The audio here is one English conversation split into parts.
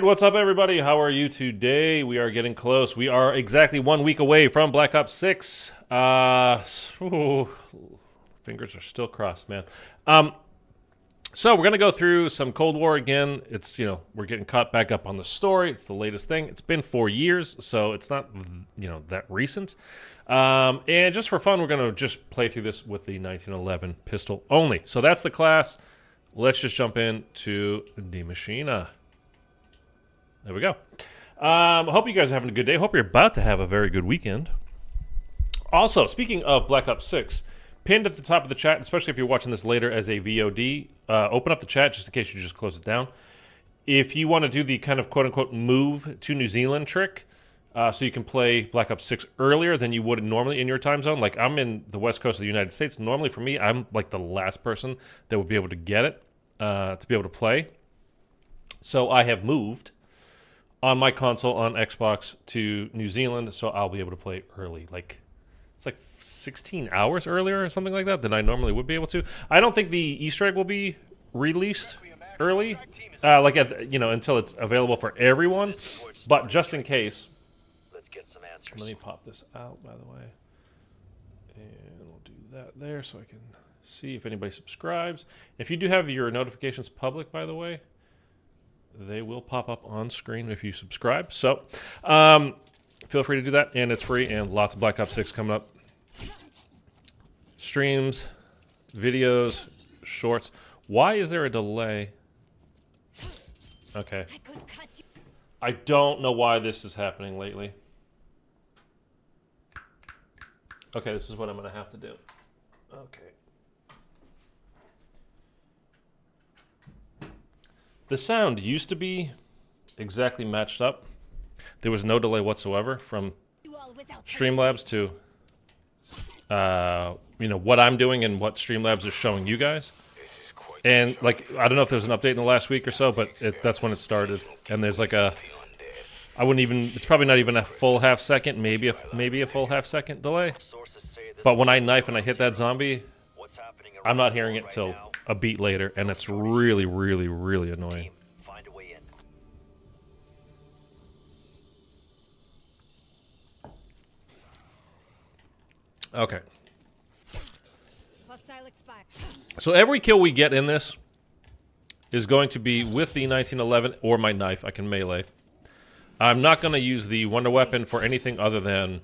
what's up, everybody? How are you today? We are getting close. We are exactly 1 week away from Black Ops 6. Fingers are still crossed, man. So we're going to go through some Cold War again. It's, we're getting caught back up on the story. It's the latest thing. It's been 4 years, so it's not, that recent. And just for fun, we're going to just play through this with the 1911 pistol only. So that's the class. Let's just jump into the Maschine. There we go. Hope you guys are having a good day. Hope you're about to have a very good weekend. Also, speaking of Black Ops 6, pinned at the top of the chat, especially if you're watching this later as a VOD, open up the chat just in case you just close it down. If you want to do the kind of quote-unquote move to New Zealand trick, so you can play Black Ops 6 earlier than you would normally in your time zone. Like, I'm in the west coast of the United States. Normally, for me, I'm like the last person that would be able to get it, to be able to play. So I have moved on my console on Xbox to New Zealand, so I'll be able to play early. Like, it's like 16 hours earlier or something like that than I normally would be able to. I don't think the Easter egg will be released early, until it's available for everyone. But just in case, let me pop this out, by the way, and we'll do that there so I can see if anybody subscribes. If you do have your notifications public, by the way, they will pop up on screen if you subscribe. So feel free to do that, and it's free, and lots of Black Ops 6 coming up. Streams, videos, shorts. Why is there a delay? Okay. I don't know why this is happening lately. Okay, this is what I'm going to have to do. Okay. The sound used to be exactly matched up. There was no delay whatsoever from Streamlabs to, what I'm doing and what Streamlabs is showing you guys. And, I don't know if there's an update in the last week or so, but that's when it started. And there's it's probably not even a full half second, maybe a full half second delay. But when I knife and I hit that zombie, I'm not hearing it till a beat later, and it's really, really, really annoying. Okay. So every kill we get in this is going to be with the 1911 or my knife. I can melee. I'm not going to use the wonder weapon for anything other than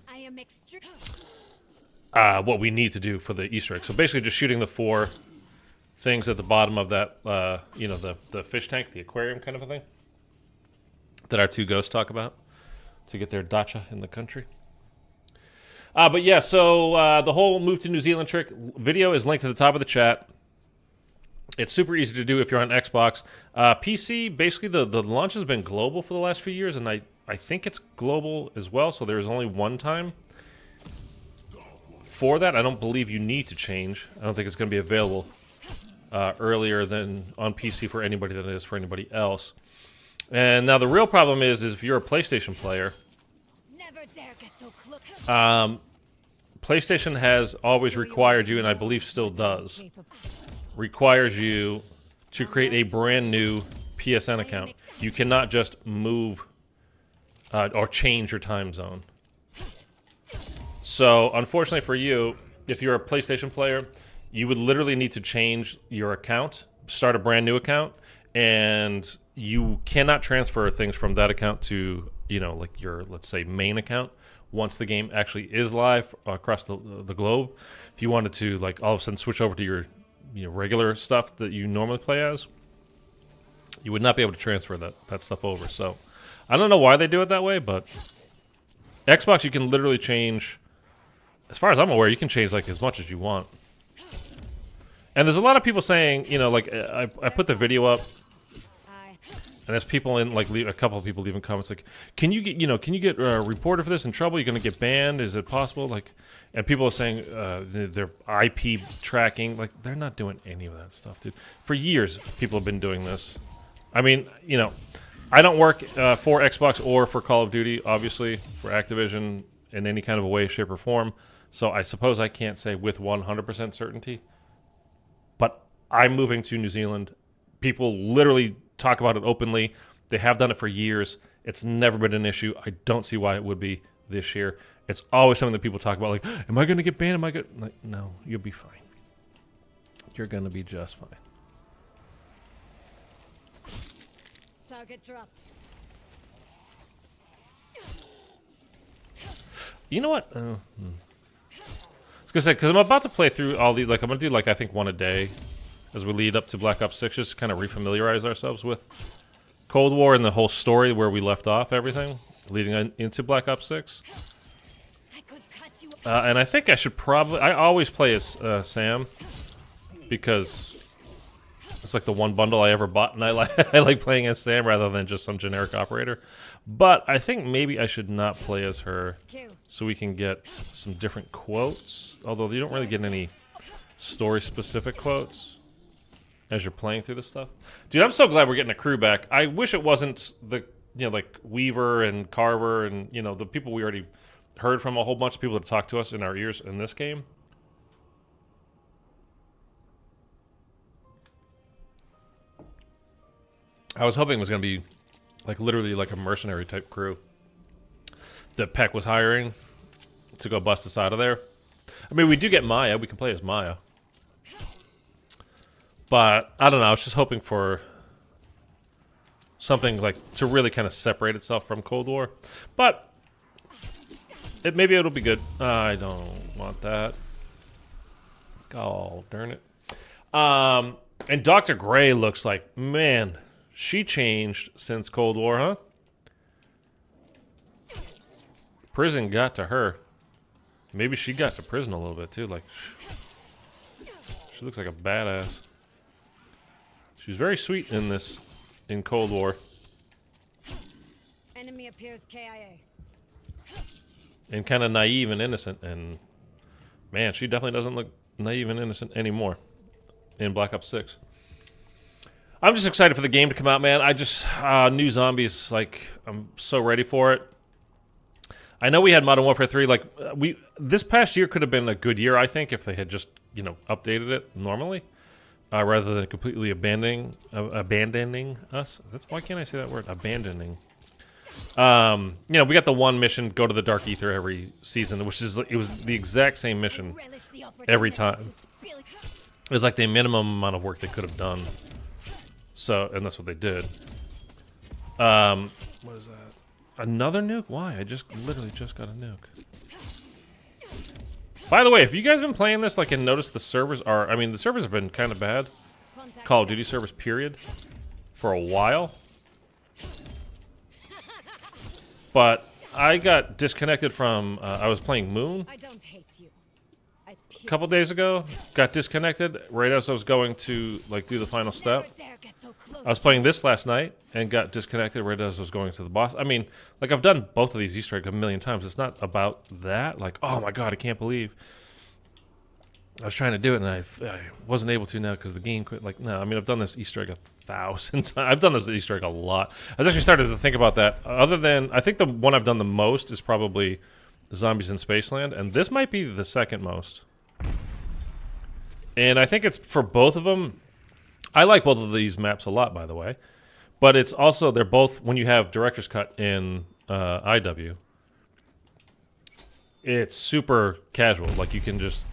what we need to do for the Easter egg. So basically just shooting the 4 things at the bottom of that, the fish tank, the aquarium kind of a thing, that our 2 ghosts talk about to get their dacha in the country. But yeah, so the whole move to New Zealand trick video is linked to the top of the chat. It's super easy to do if you're on Xbox. PC, basically the launch has been global for the last few years, and I think it's global as well, so there's only one time for that. I don't believe you need to change. I don't think it's going to be available earlier than on PC for anybody than it is for anybody else. And now the real problem is if you're a PlayStation player, PlayStation has always required you, and I believe still does, requires you to create a brand new PSN account. You cannot just move or change your time zone. So, unfortunately for you, if you're a PlayStation player, you would literally need to change your account, start a brand new account, and you cannot transfer things from that account to, your, let's say, main account once the game actually is live across the globe. If you wanted to, all of a sudden switch over to your regular stuff that you normally play as, you would not be able to transfer that stuff over. So, I don't know why they do it that way, but Xbox, you can literally change, as far as I'm aware, you can change as much as you want. And there's a lot of people saying, I put the video up, and there's people in a couple of people leaving comments can you get reported for this, in trouble? You're gonna get banned? Is it possible? And people are saying they're IP tracking. They're not doing any of that stuff, dude. For years, people have been doing this. I mean, I don't work for Xbox or for Call of Duty, obviously, for Activision in any kind of a way, shape, or form. So I suppose I can't say with 100% certainty. But I'm moving to New Zealand. People literally talk about it openly. They have done it for years. It's never been an issue. I don't see why it would be this year. It's always something that people talk about, like, am I going to get banned? Am I going to... Like, no, you'll be fine. You're going to be just fine. Target dropped. You know what? I was gonna say, because I'm about to play through all these. Like, I'm gonna do like I think one a day as we lead up to Black Ops 6, just to kind of refamiliarize ourselves with Cold War and the whole story where we left off, everything leading into Black Ops 6. And I think I should probably. I always play as Sam because it's like the one bundle I ever bought, and I like playing as Sam rather than just some generic operator. But I think maybe I should not play as her so we can get some different quotes. Although you don't really get any story-specific quotes as you're playing through this stuff. Dude, I'm so glad we're getting a crew back. I wish it wasn't the, like Weaver and Carver and, the people we already heard from, a whole bunch of people that talk to us in our ears in this game. I was hoping it was going to be like literally like a mercenary type crew that Peck was hiring to go bust us out of there. I mean, we do get Maya. We can play as Maya. But I don't know. I was just hoping for something like to really kind of separate itself from Cold War. But maybe it'll be good. I don't want that. Oh, darn it. And Dr. Gray looks like, man... She changed since Cold War, huh? Prison got to her. Maybe she got to prison a little bit, too. Like, she looks like a badass. She was very sweet in Cold War. Enemy appears KIA. And kind of naive and innocent. And, man, she definitely doesn't look naive and innocent anymore in Black Ops 6. I'm just excited for the game to come out, man. I just, new zombies, like, I'm so ready for it. I know we had Modern Warfare 3, like, this past year could have been a good year, I think, if they had just, updated it normally, rather than completely abandoning us. Why can't I say that word? Abandoning. We got the one mission, go to the Dark Ether every season, which is, it was the exact same mission every time. It was like the minimum amount of work they could have done. So, and that's what they did. What is that? Another nuke? Why? I literally just got a nuke. By the way, if you guys been playing this, like, and noticed the servers are, the servers have been kind of bad. Call of Duty servers, period. For a while. But I got disconnected from, I was playing Moon. A couple days ago. Got disconnected right as I was going to, like, do the final step. I was playing this last night and got disconnected right as I was going to the boss. I mean, like, I've done both of these Easter eggs a million times. It's not about that. Like, oh my god, I can't believe I was trying to do it and I wasn't able to now because the game quit. Like, no, I've done this Easter egg 1,000 times. I've done this Easter egg a lot. I was actually started to think about that. Other than, I think the one I've done the most is probably Zombies in Spaceland, and this might be the second most. And I think it's for both of them. I like both of these maps a lot, by the way. But it's also, they're both, when you have Director's Cut in IW, it's super casual. Like, you can just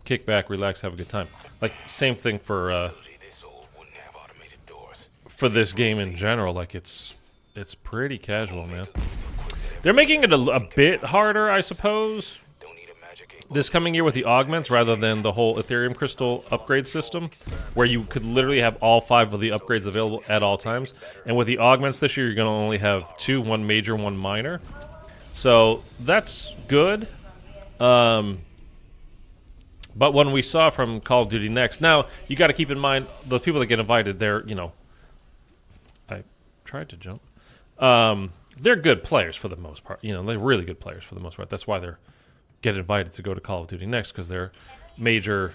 kick back, relax, have a good time. Like, same thing for this game in general. Like, it's pretty casual, man. They're making it a bit harder, I suppose, this coming year with the augments rather than the whole Ethereum Crystal upgrade system, where you could literally have all 5 of the upgrades available at all times. And with the augments this year, you're going to only have 2, one major, one minor. So that's good. But when we saw from Call of Duty Next, now you got to keep in mind the people that get invited, they're, I tried to jump. They're good players for the most part. They're really good players for the most part. That's why they're get invited to go to Call of Duty Next, because they're major,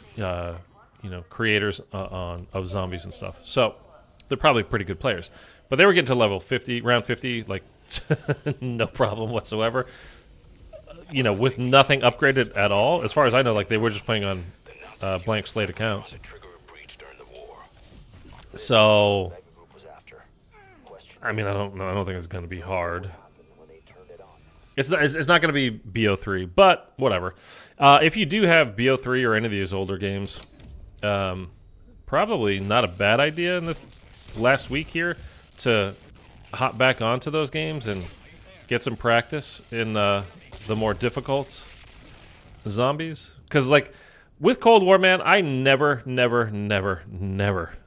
creators of zombies and stuff. So they're probably pretty good players. But they were getting to level 50, round 50, like no problem whatsoever. With nothing upgraded at all. As far as I know, like they were just playing on blank slate accounts. So I mean, I don't know. I don't think it's going to be hard. It's not going to be BO3, but whatever. If you do have BO3 or any of these older games, probably not a bad idea in this last week here to hop back onto those games and get some practice in the more difficult zombies. Because, like, with Cold War, man, I never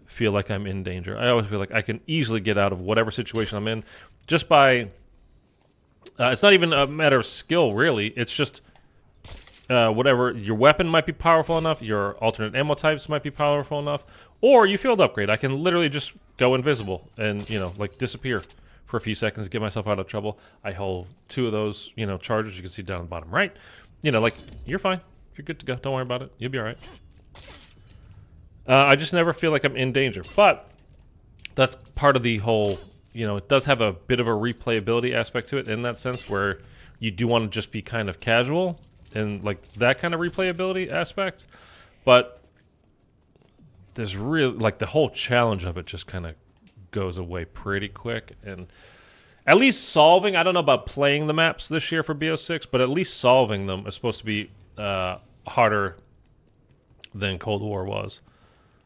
feel like I'm in danger. I always feel like I can easily get out of whatever situation I'm in just by... it's not even a matter of skill, really. It's just whatever. Your weapon might be powerful enough. Your alternate ammo types might be powerful enough. Or you field upgrade. I can literally just go invisible and, like disappear for a few seconds to get myself out of trouble. I hold 2 of those, charges you can see down the bottom right. Like, you're fine. You're good to go. Don't worry about it. You'll be all right. I just never feel like I'm in danger. But that's part of the whole... it does have a bit of a replayability aspect to it in that sense where you do want to just be kind of casual and like that kind of replayability aspect. But there's really, like, the whole challenge of it just kind of goes away pretty quick. And at least solving, I don't know about playing the maps this year for BO6, but at least solving them is supposed to be harder than Cold War was.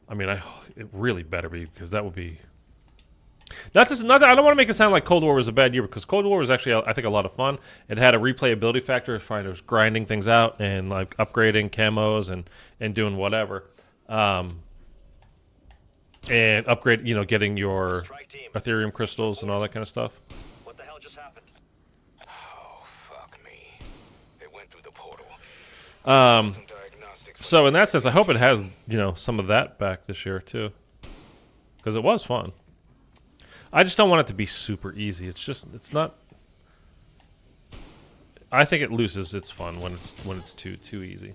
I mean, it really better be, because that would be... I don't want to make it sound like Cold War was a bad year, because Cold War was actually, I think, a lot of fun. It had a replayability factor as far as grinding things out and like upgrading camos and doing whatever, and upgrade, getting your Ethereum crystals and all that kind of stuff. What the hell just happened? Oh, fuck me. It went through the portal. So in that sense, I hope it has, some of that back this year too, because it was fun. I just don't want it to be super easy. It's not. I think it loses its fun when it's too easy.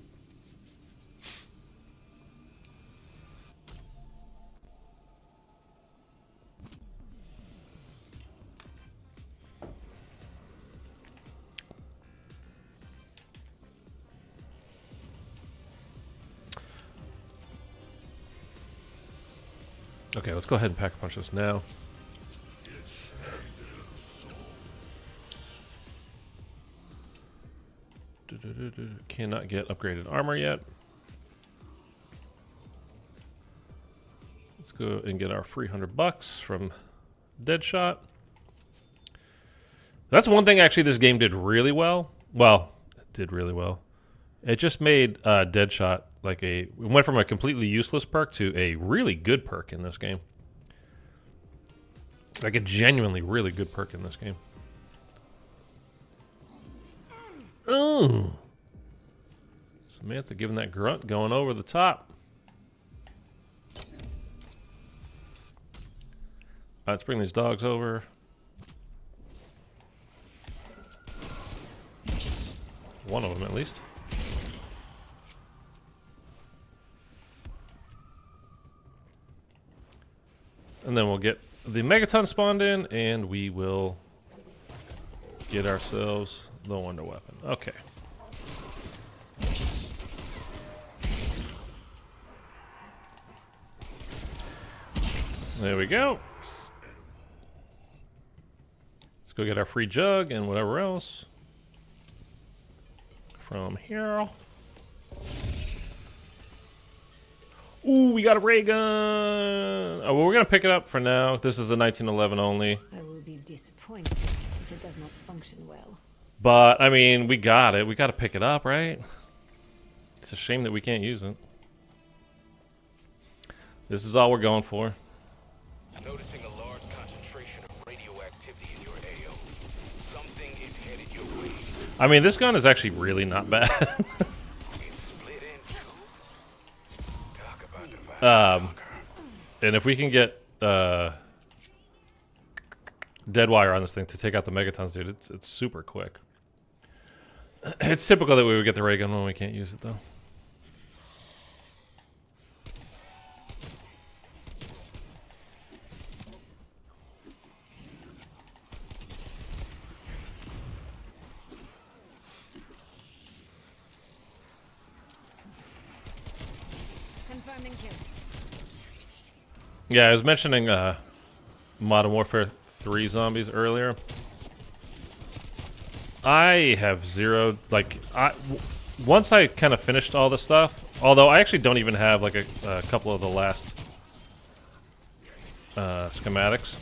Okay, let's go ahead and pack a punch this now. Cannot get upgraded armor yet. Let's go and get our free $100 from Deadshot. That's one thing actually this game did really well. Well, it did really well. It just made Deadshot like it went from a completely useless perk to a really good perk in this game. Like a genuinely really good perk in this game. Oh, Samantha giving that grunt, going over the top. Let's bring these dogs over. One of them, at least. And then we'll get the Megaton spawned in, and we will get ourselves the Wonder Weapon. Okay. There we go. Let's go get our free jug and whatever else from here. Ooh, we got a ray gun. Oh, well, we're gonna pick it up for now. This is a 1911 only. I will be disappointed if it does not function well. But I mean, we got it. We got to pick it up, right? It's a shame that we can't use it. This is all we're going for. Noticing a large concentration of radioactivity in your AO. Something is headed your way. I mean, this gun is actually really not bad. It's split in two. Talk about the And if we can get dead wire on this thing to take out the megatons, dude, it's super quick. It's typical that we would get the ray gun when we can't use it, though. Confirming kill. Yeah, I was mentioning Modern Warfare 3 zombies earlier. I have zero, like, once I kind of finished all the stuff, although I actually don't even have, like, a couple of the last schematics.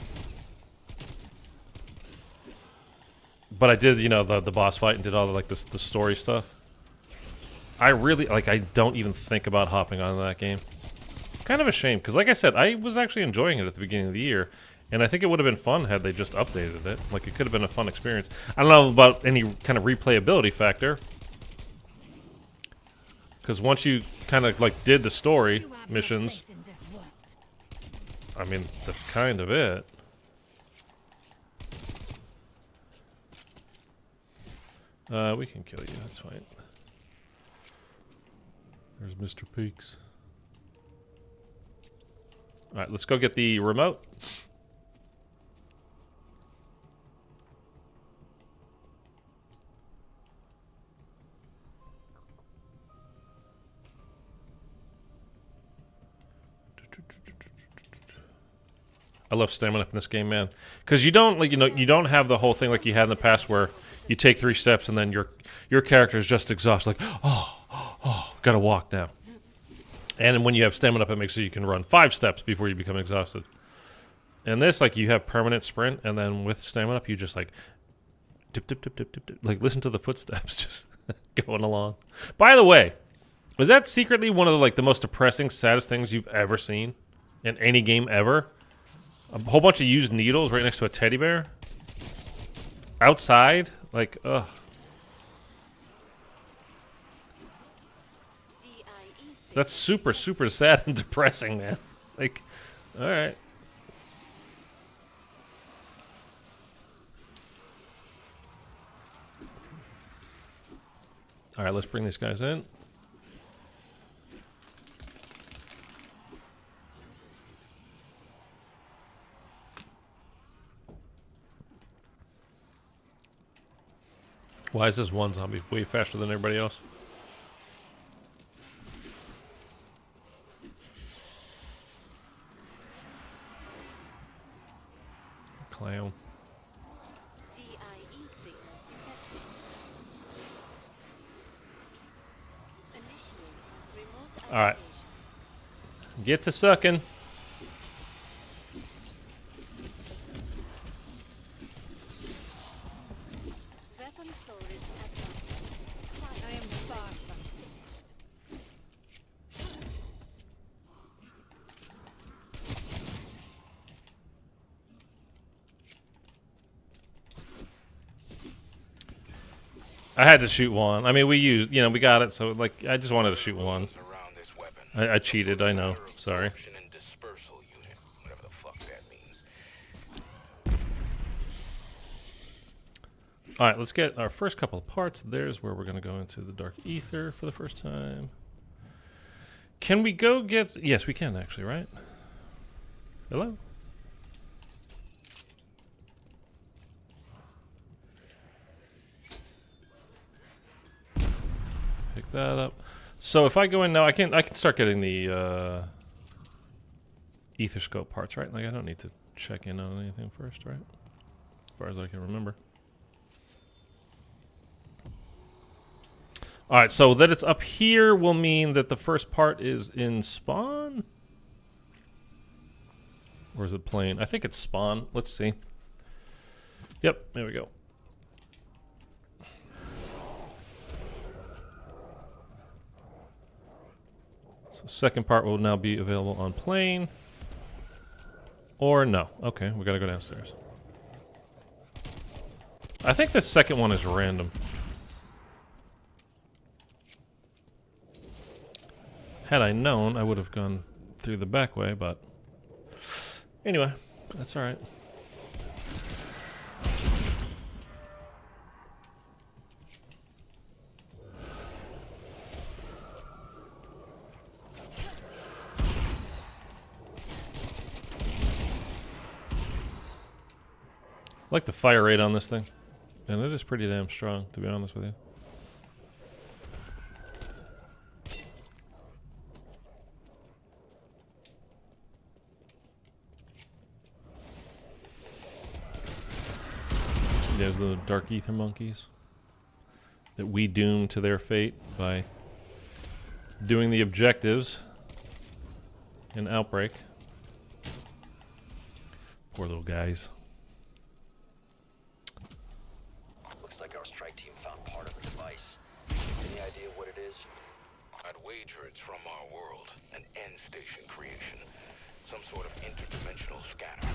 But I did, you know, the boss fight and did all the, like, the story stuff. I really, like, I don't even think about hopping on that game. Kind of a shame, because like I said, I was actually enjoying it at the beginning of the year. And I think it would have been fun had they just updated it. Like, it could have been a fun experience. I don't know about any kind of replayability factor. Because once you kind of, like, did the story missions, I mean, that's kind of it. We can kill you, that's fine. There's Mr. Peaks. Alright, let's go get the remote. I love stamina up in this game, man. Because you don't, like, you know, you don't have the whole thing like you had in the past where you take 3 steps and then your character is just exhausted, like, oh, gotta walk now. And when you have stamina up, it makes so you can run 5 steps before you become exhausted. And this, like, you have permanent sprint, and then with stamina up, you just, like, dip, dip, dip, dip, dip, dip. Like, listen to the footsteps just going along. By the way, was that secretly one of the, like, the most depressing, saddest things you've ever seen in any game ever? A whole bunch of used needles right next to a teddy bear? Outside? Like, ugh. That's super, super sad and depressing, man. Like, alright. Alright, let's bring these guys in. Why is this one zombie way faster than everybody else? Clown. Alright. Get to sucking. I am far from finished. I had to shoot one. I mean, we used, you know, we got it, so, like, I just wanted to shoot one. I cheated, I know. Sorry. Alright, let's get our first couple of parts. There's where we're going to go into the Dark Ether for the first time. Can we go get... Yes, we can, actually, right? Hello? Pick that up. So if I go in now, I can start getting the ether scope parts, right? Like, I don't need to check in on anything first, right? As far as I can remember. Alright, so that it's up here will mean that the first part is in spawn? Or is it plain? I think it's spawn. Let's see. Yep, there we go. So second part will now be available on plane. Or no. Okay, we gotta go downstairs. I think the second one is random. Had I known, I would have gone through the back way, but... Anyway, that's alright. I like the fire rate on this thing. And it is pretty damn strong, to be honest with you. There's the Dark Ether monkeys that we doomed to their fate by doing the objectives in Outbreak. Poor little guys. Looks like our strike team found part of the device. Any idea what it is? I'd wager it's from our world, an end station creation. Some sort of interdimensional scanner.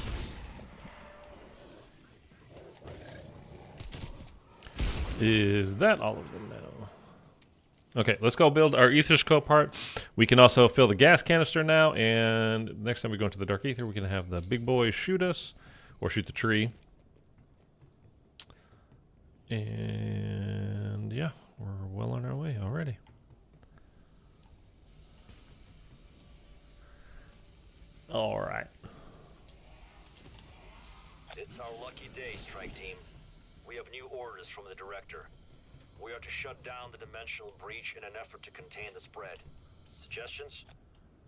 Is that all of them now? Okay, let's go build our ether scope part. We can also fill the gas canister now, and next time we go into the Dark Ether, we can have the big boys shoot us, or shoot the tree. And yeah, we're well on our way already. All right. It's our lucky day, strike team. We have new orders from the director. We are to shut down the dimensional breach in an effort to contain the spread. Suggestions?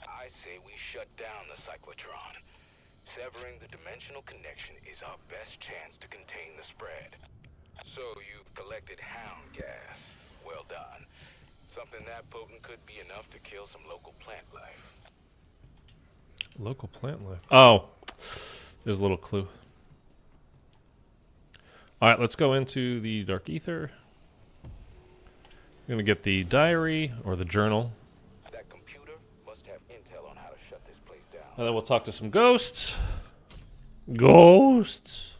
I say we shut down the cyclotron. Severing the dimensional connection is our best chance to contain the spread. So you've collected hound gas. Well done. Something that potent could be enough to kill some local plant life. Local plant life. Oh, there's a little clue. All right, let's go into the Dark Ether. We're going to get the diary or the journal. That computer must have intel on how to shut this place down. And then we'll talk to some ghosts. Ghosts.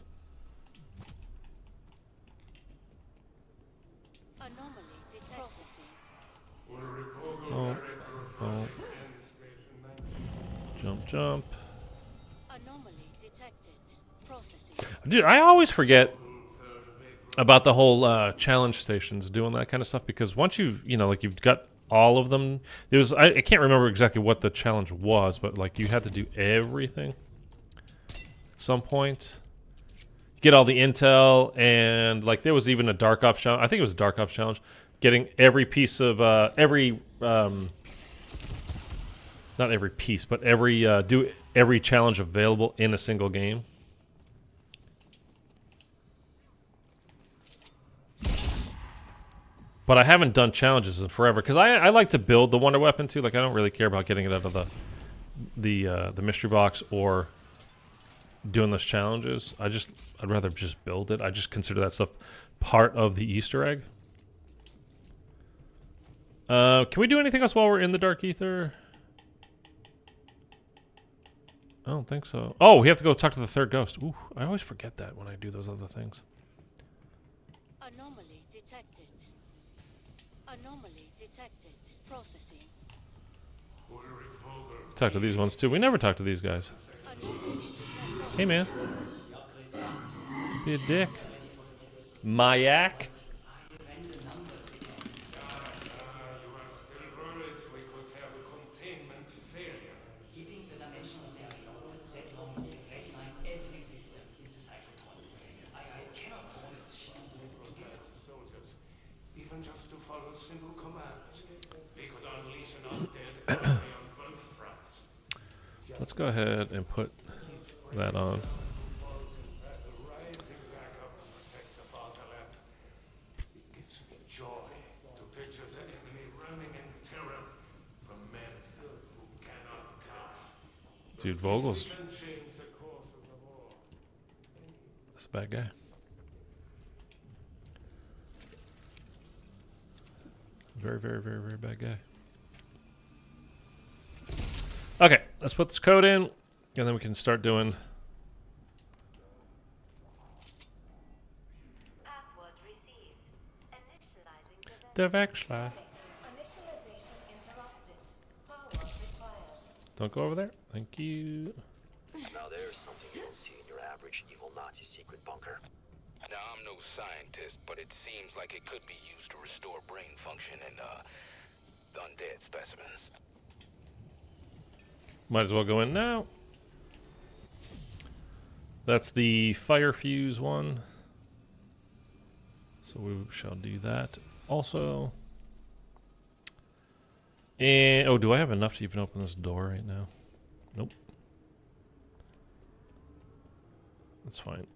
Anomaly detected. Oh, oh. Jump, jump. Anomaly detected. Processing. Dude, I always forget about the whole challenge stations doing that kind of stuff, because once like you've got all of them, I can't remember exactly what the challenge was, but like you had to do everything at some point, get all the intel, and like there was even a Dark Ops challenge. I think it was a Dark Ops challenge, getting every piece of not every piece, but do every challenge available in a single game. But I haven't done challenges in forever, because I like to build the wonder weapon too. Like I don't really care about getting it out of the mystery box or doing those challenges. I'd rather just build it. I just consider that stuff part of the Easter egg. Can we do anything else while we're in the Dark Ether? I don't think so. Oh, we have to go talk to the third ghost. Ooh, I always forget that when I do those other things. Anomaly detected. Anomaly detected. Processing. Talk to these ones too. We never talk to these guys. Hey, man. Be a dick. Mayak. Let's go ahead and put that on. Dude, Vogel's that's a bad guy. Very, very, very, very bad guy. Okay, let's put this code in, and then we can start doing. Password received. Initializing The Vexler. Initialization interrupted. Power required. Don't go over there. Thank you. Now there's something you don't see in your average evil Nazi secret bunker. Now, I'm no scientist, but it seems like it could be used to restore brain function in, undead specimens. Might as well go in now. That's the fire fuse one. So we shall do that also. And, oh, do I have enough to even open this door right now? Nope. That's fine.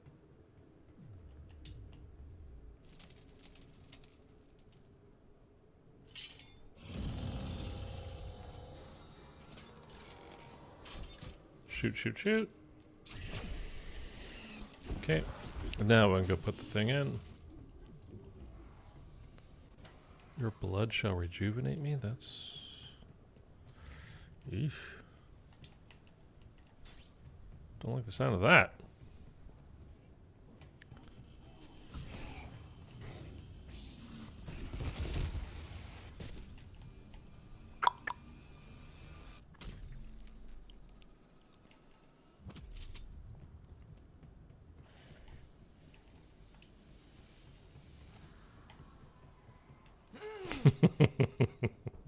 Shoot, shoot, shoot. Okay. Now we're going to go put the thing in. Your blood shall rejuvenate me? That's... Eesh. Don't like the sound of that.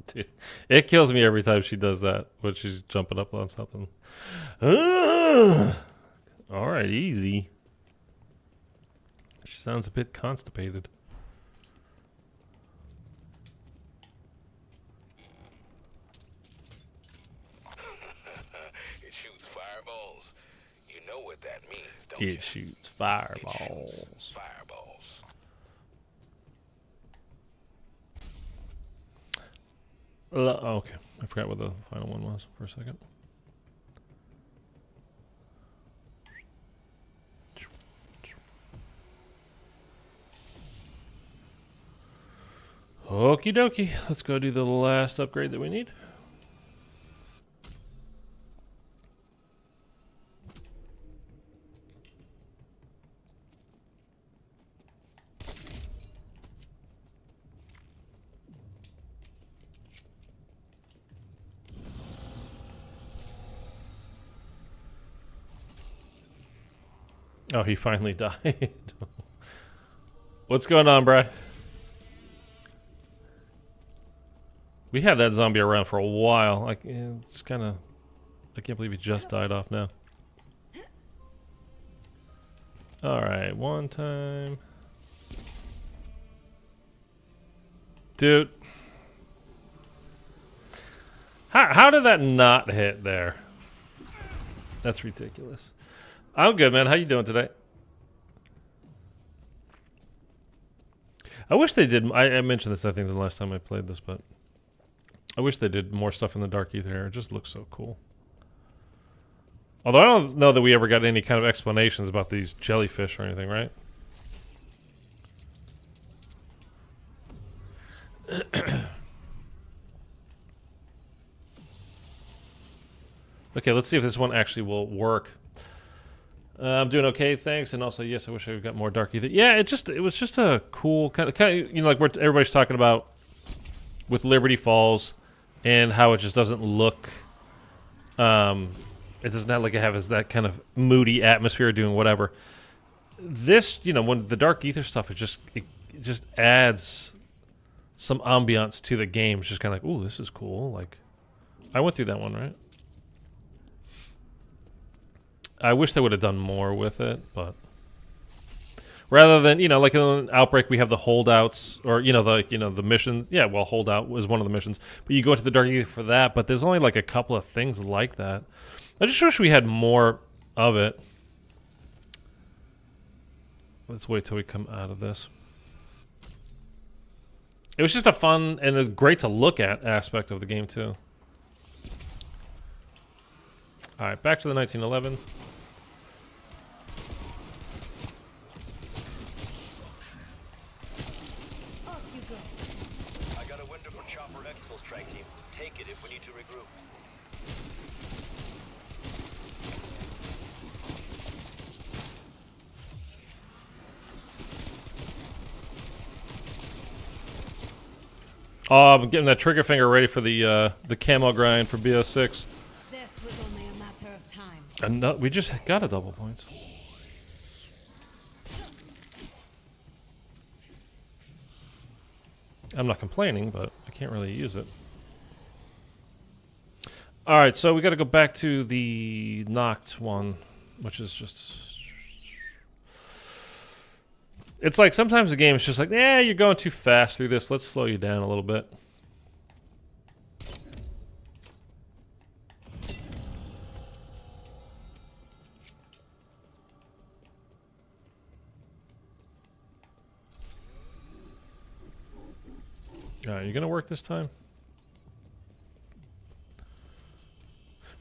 Dude, it kills me every time she does that when she's jumping up on something. All right, easy. She sounds a bit constipated. It shoots fireballs. You know what that means, don't you? It shoots fireballs. It shoots fireballs. Okay, I forgot what the final one was for a second. Okie dokie, let's go do the last upgrade that we need. Oh, he finally died. What's going on, Bri? We had that zombie around for a while. Like, it's kind of... I can't believe he just died off now. Alright, one time. Dude. How did that not hit there? That's ridiculous. I'm good, man. How you doing today? I wish they did... I mentioned this, I think, the last time I played this, but... I wish they did more stuff in the Dark Ether here. It just looks so cool. Although I don't know that we ever got any kind of explanations about these jellyfish or anything, right? Okay, let's see if this one actually will work. I'm doing okay, thanks. And also, yes, I wish I got more Dark Ether. Yeah, it was just a cool kind of you know, like what everybody's talking about with Liberty Falls, and how it just doesn't look. It does not like it has that kind of moody atmosphere doing whatever. This, you know, when the Dark Ether stuff, it just adds some ambiance to the game. It's just kind of like, ooh, this is cool. Like, I went through that one, right? I wish they would have done more with it, but rather than, you know, like in Outbreak, we have the holdouts, or the missions. Yeah, well, holdout was one of the missions, but you go to the Dark Ether for that. But there's only like a couple of things like that. I just wish we had more of it. Let's wait till we come out of this. It was just a fun and a great to look at aspect of the game too. All right, back to the 1911. Off you go. I got a window for Chopper Exfil strike team. Take it if we need to regroup. Oh, I'm getting that trigger finger ready for the camo grind for BO6. This was only a matter of time. And no, we just got a double points. I'm not complaining, but I can't really use it. All right, so we got to go back to the knocked one, which is just... It's like sometimes the game is just like, you're going too fast through this. Let's slow you down a little bit. All right, you going to work this time?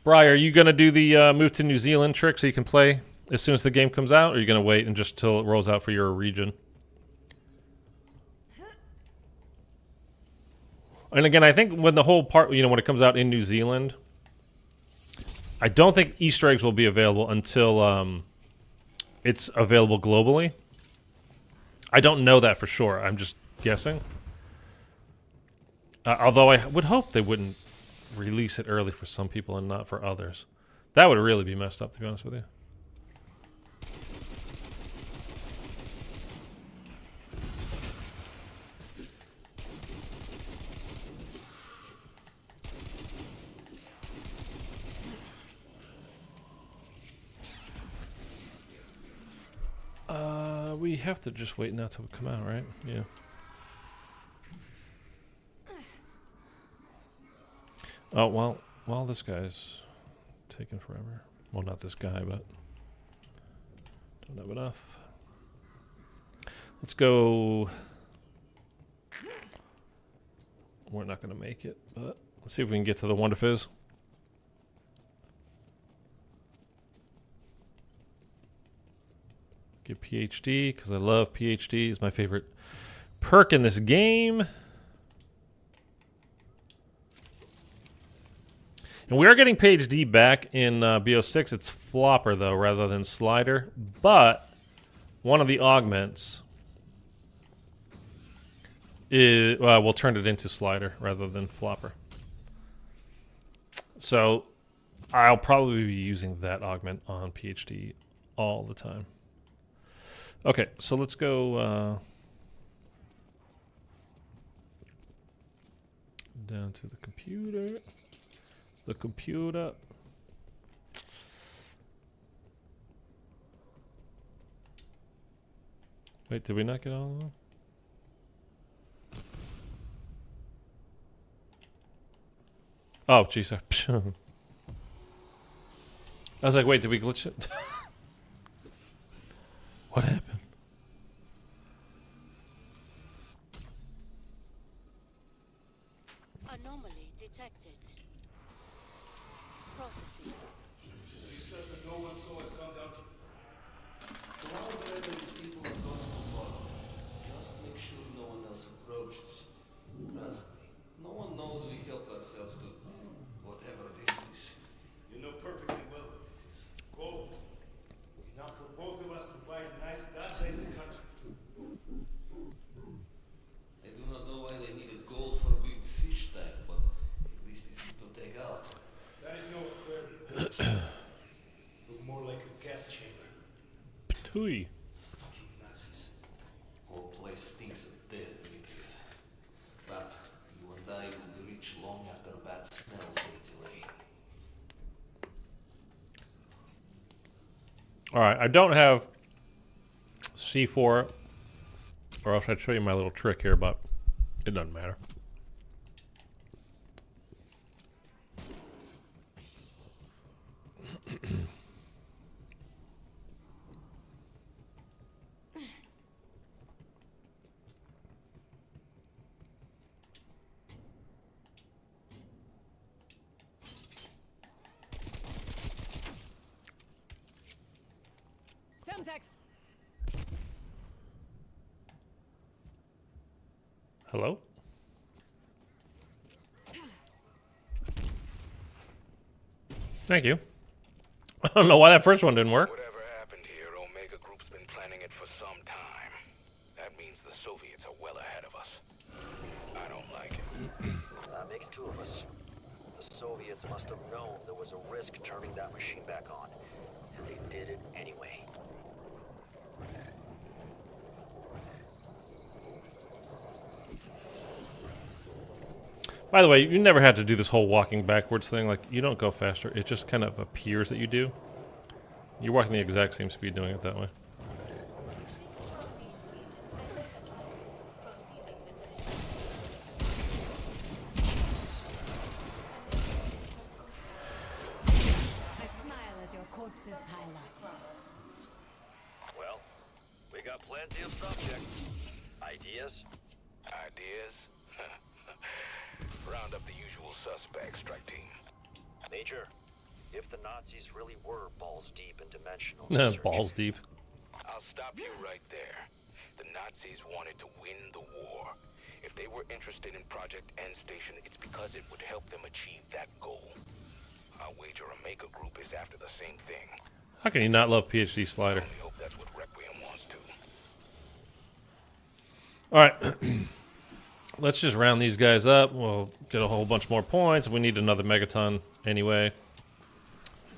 Bri, are you gonna do the move to New Zealand trick so you can play as soon as the game comes out, or are you gonna wait and just till it rolls out for your region? And again, I think when the whole part, you know, when it comes out in New Zealand, I don't think Easter eggs will be available until it's available globally. I don't know that for sure. I'm just guessing. Although I would hope they wouldn't release it early for some people and not for others. That would really be messed up, to be honest with you. We have to just wait now till we come out, right? Yeah. Oh, well, this guy's taking forever. Well, not this guy, but don't have enough. Let's go. We're not going to make it, but let's see if we can get to the Wonder Fizz. Get PhD, because I love PhD. It's my favorite perk in this game. And we are getting PhD back in BO6. It's Flopper, though, rather than Slider. But one of the augments is, we'll turn it into Slider rather than Flopper. So I'll probably be using that augment on PhD all the time. Okay, so let's go down to the computer. The computer. Wait, did we not get all of them? Oh, jeez. I was like, wait, did we glitch it? What happened? Anomaly detected. Processing. You said that no one saw us come down. While there these people are going to bother, just make sure no one else approaches. Trust me, no one knows we helped ourselves to whatever this is. You know perfectly well what it is. Gold. Enough for both of us to buy a nice dacha in the country. I do not know why they needed gold for a big fish tank, but at least it's to take out. That is no aquarium. Look more like a gas chamber. Tui. Fucking Nazis. Whole place stinks of death, Dmitriev. But you and I will be rich long after a bad smell fades away. Alright, I don't have C4, or else I'd show you my little trick here, but it doesn't matter. Semtex! Hello? Thank you. I don't know why that first one didn't work. Whatever happened here, Omega Group's been planning it for some time. That means the Soviets are well ahead of us. I don't like it. That makes two of us. The Soviets must have known there was a risk turning that machine back on, and they did it anyway. By the way, you never had to do this whole walking backwards thing. Like, you don't go faster. It just kind of appears that you do. You're walking the exact same speed doing it that way. I smile as your corpses pile up. Well, we got plenty of subjects. Ideas? Ideas? Round up the usual suspects, strike team. Major, If the Nazis really were balls deep in dimensional research, Balls deep. I'll stop you right there. The Nazis wanted to win the war. If they were interested in Project End Station, it's because it would help them achieve that goal. I'll wager Omega Group is after the same thing. How can you not love PhD Slider? I only hope that's what Requiem wants to. All right. Let's just round these guys up. We'll get a whole bunch more points. We need another megaton anyway.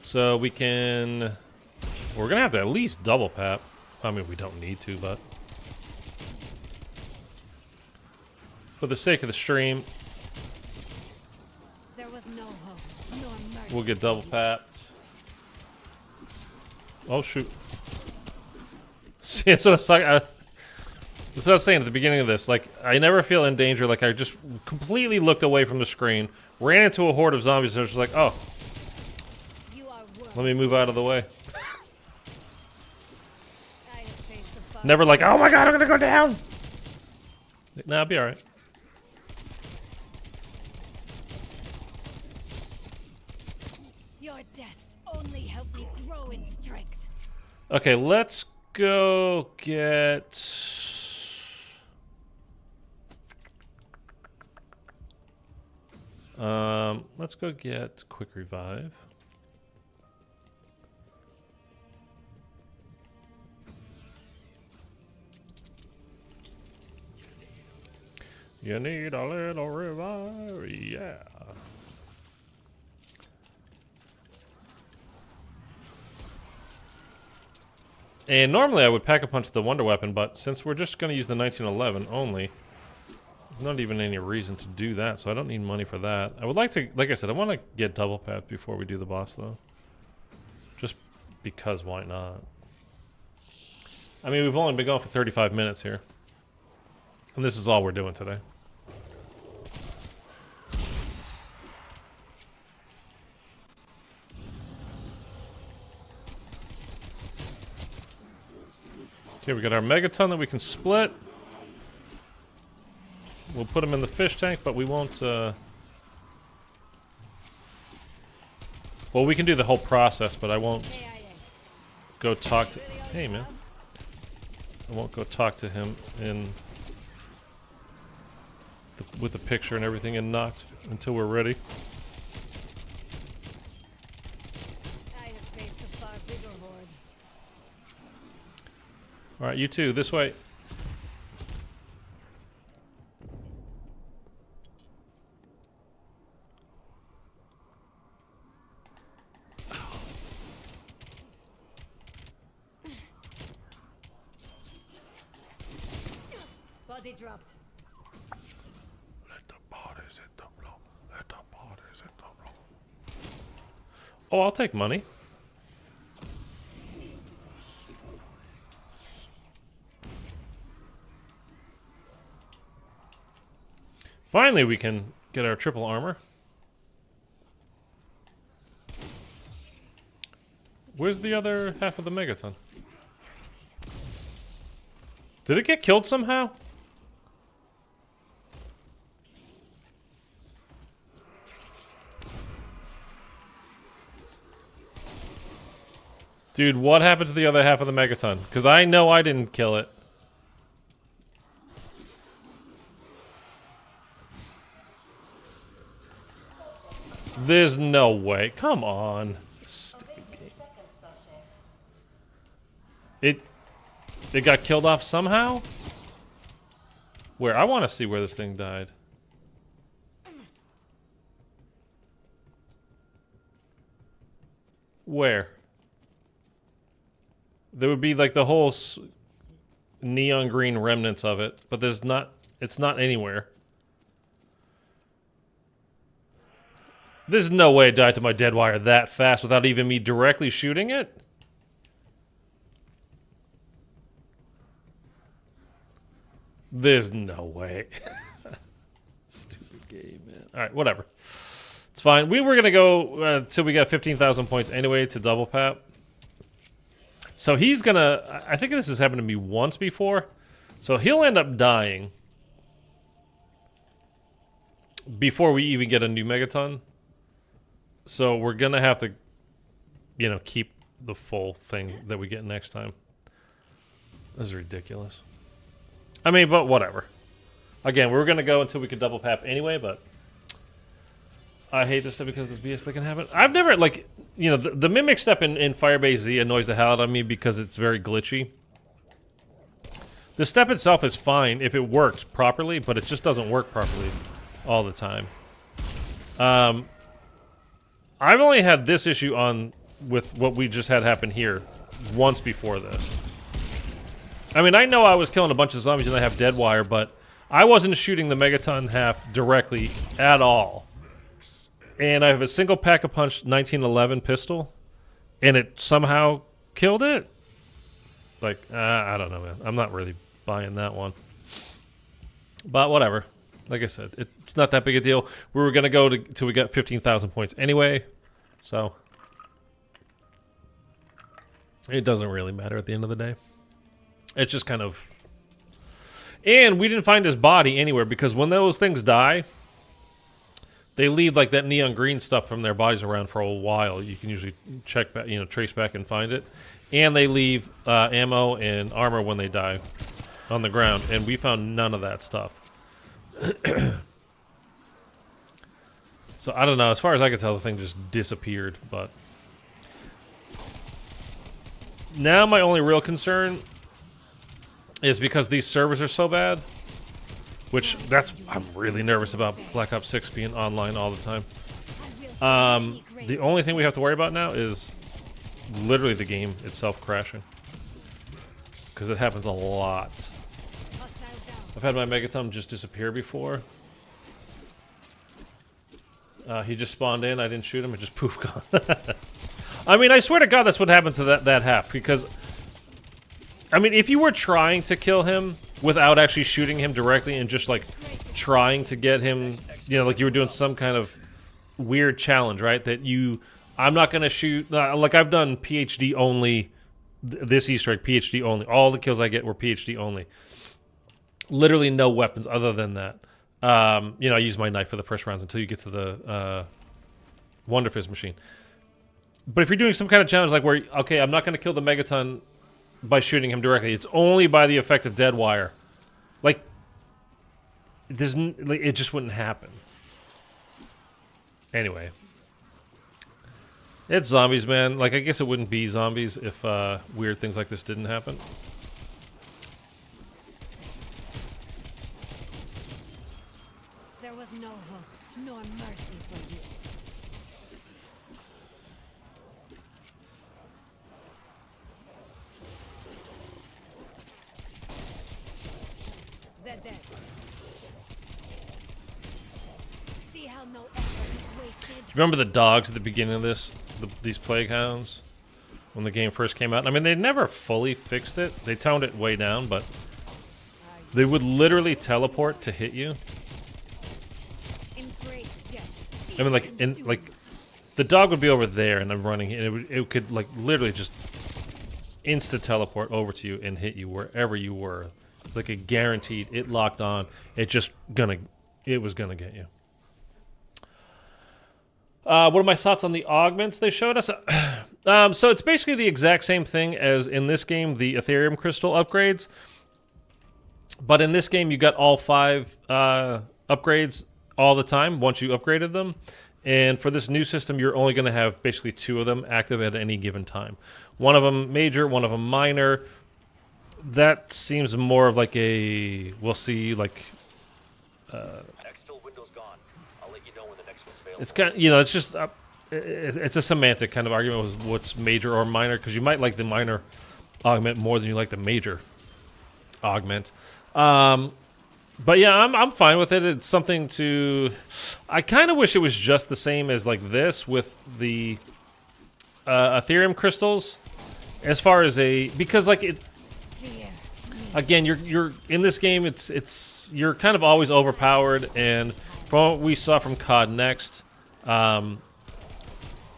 So we can... We're going to have to at least double pap. I mean, we don't need to, but... For the sake of the stream, There was no hope, nor mercy. we'll get double papped. Oh, shoot. See, that's what I was like. That's what I was saying at the beginning of this. Like, I never feel in danger. Like, I just completely looked away from the screen, ran into a horde of zombies, and I was just like, oh, You are worth. let me move out of the way. I have faced the fire. Never like, oh my god, I'm gonna go down. Nah, I'll be alright. Your deaths only help me grow in strength. Okay, let's go get... let's go get quick revive. You need a little revive, yeah. And normally I would pack a punch the Wonder Weapon, but since we're just going to use the 1911 only, there's not even any reason to do that, so I don't need money for that. I would like to, like I said, I want to get double path before we do the boss, though. Just because, why not? I mean, we've only been going for 35 minutes here. And this is all we're doing today. Okay, we got our megaton that we can split. We'll put them in the fish tank, but we won't, well, we can do the whole process, but I won't go talk to... Hey, man. I won't go talk to him in... with the picture and everything in Noct until we're ready. I have faced a far bigger horde. Alright, you two, this way. Body dropped. Let the bodies hit the blow. Let the bodies hit the blow. Oh, I'll take money. Finally, we can get our triple armor. Where's the other half of the megaton? Did it get killed somehow? Dude, what happened to the other half of the megaton? Because I know I didn't kill it. There's no way. Come on. Stupid game. It got killed off somehow? Where? I want to see where this thing died. Where? There would be like the whole neon green remnants of it, but there's not, it's not anywhere. There's no way it died to my dead wire that fast without even me directly shooting it. There's no way. Stupid game, man. Alright, whatever. It's fine. We were going to go till we got 15,000 points anyway to double pap. So he's going to... I think this has happened to me once before. So he'll end up dying before we even get a new megaton. So we're going to have to keep the full thing that we get next time. This is ridiculous. I mean, but whatever. Again, we were going to go until we could double pap anyway, but I hate this stuff because this BS that can happen. I've never, like, the Mimic step in Firebase Z annoys the hell out of me because it's very glitchy. The step itself is fine if it works properly, but it just doesn't work properly all the time. I've only had this issue with what we just had happen here once before this. I mean, I know I was killing a bunch of zombies and I have dead wire, but I wasn't shooting the Megaton half directly at all. And I have a single pack-a-punch 1911 pistol, and it somehow killed it. Like, I don't know, man. I'm not really buying that one. But whatever. Like I said, it's not that big a deal. We were going to go till we got 15,000 points anyway. So it doesn't really matter at the end of the day. It's just kind of... And we didn't find his body anywhere because when those things die, they leave like that neon green stuff from their bodies around for a while. You can usually check back, trace back and find it. And they leave ammo and armor when they die on the ground. And we found none of that stuff. So I don't know. As far as I can tell, the thing just disappeared. But now my only real concern is because these servers are so bad. Which, I'm really nervous about Black Ops 6 being online all the time. The only thing we have to worry about now is literally the game itself crashing. Because it happens a lot. I've had my Megaton just disappear before. He just spawned in, I didn't shoot him, it just poof gone. I mean, I swear to God that's what happened to that half, because... I mean, if you were trying to kill him without actually shooting him directly and just, like, trying to get him, like you were doing some kind of weird challenge, right? That I'm not going to shoot, like I've done PhD only, this Easter egg, PhD only. All the kills I get were PhD only. Literally no weapons other than that. I use my knife for the first rounds until you get to the Wonder Fizz machine. But if you're doing some kind of challenge like where, okay, I'm not going to kill the Megaton by shooting him directly. It's only by the effect of dead wire. Like, it just wouldn't happen. Anyway. It's zombies, man. Like, I guess it wouldn't be zombies if weird things like this didn't happen. There was no hope, nor mercy for you. They're dead. See how no effort is wasted? Remember the dogs at the beginning of this? These plague hounds? When the game first came out? I mean, they never fully fixed it. They toned it way down, but they would literally teleport to hit you. Embrace death. I mean, like the dog would be over there, and I'm running, and it could like literally just insta teleport over to you and hit you wherever you were. It's like a guaranteed. It locked on. It was gonna get you. What are my thoughts on the augments they showed us? So it's basically the exact same thing as in this game, the Ethereum crystal upgrades. But in this game, you got all 5 upgrades all the time once you upgraded them. And for this new system, you're only going to have basically 2 of them active at any given time. One of them major, one of them minor. That seems more of like a, we'll see, like... Exfil window's gone. I'll let you know when the next one's available. It's kind of, it's just... it's a semantic kind of argument with what's major or minor, because you might like the minor augment more than you like the major augment. But yeah, I'm fine with it. It's something to... I kind of wish it was just the same as like this with the Ethereum crystals, as far as because like it... Again, you're in this game. You're kind of always overpowered, and from what we saw from COD Next, all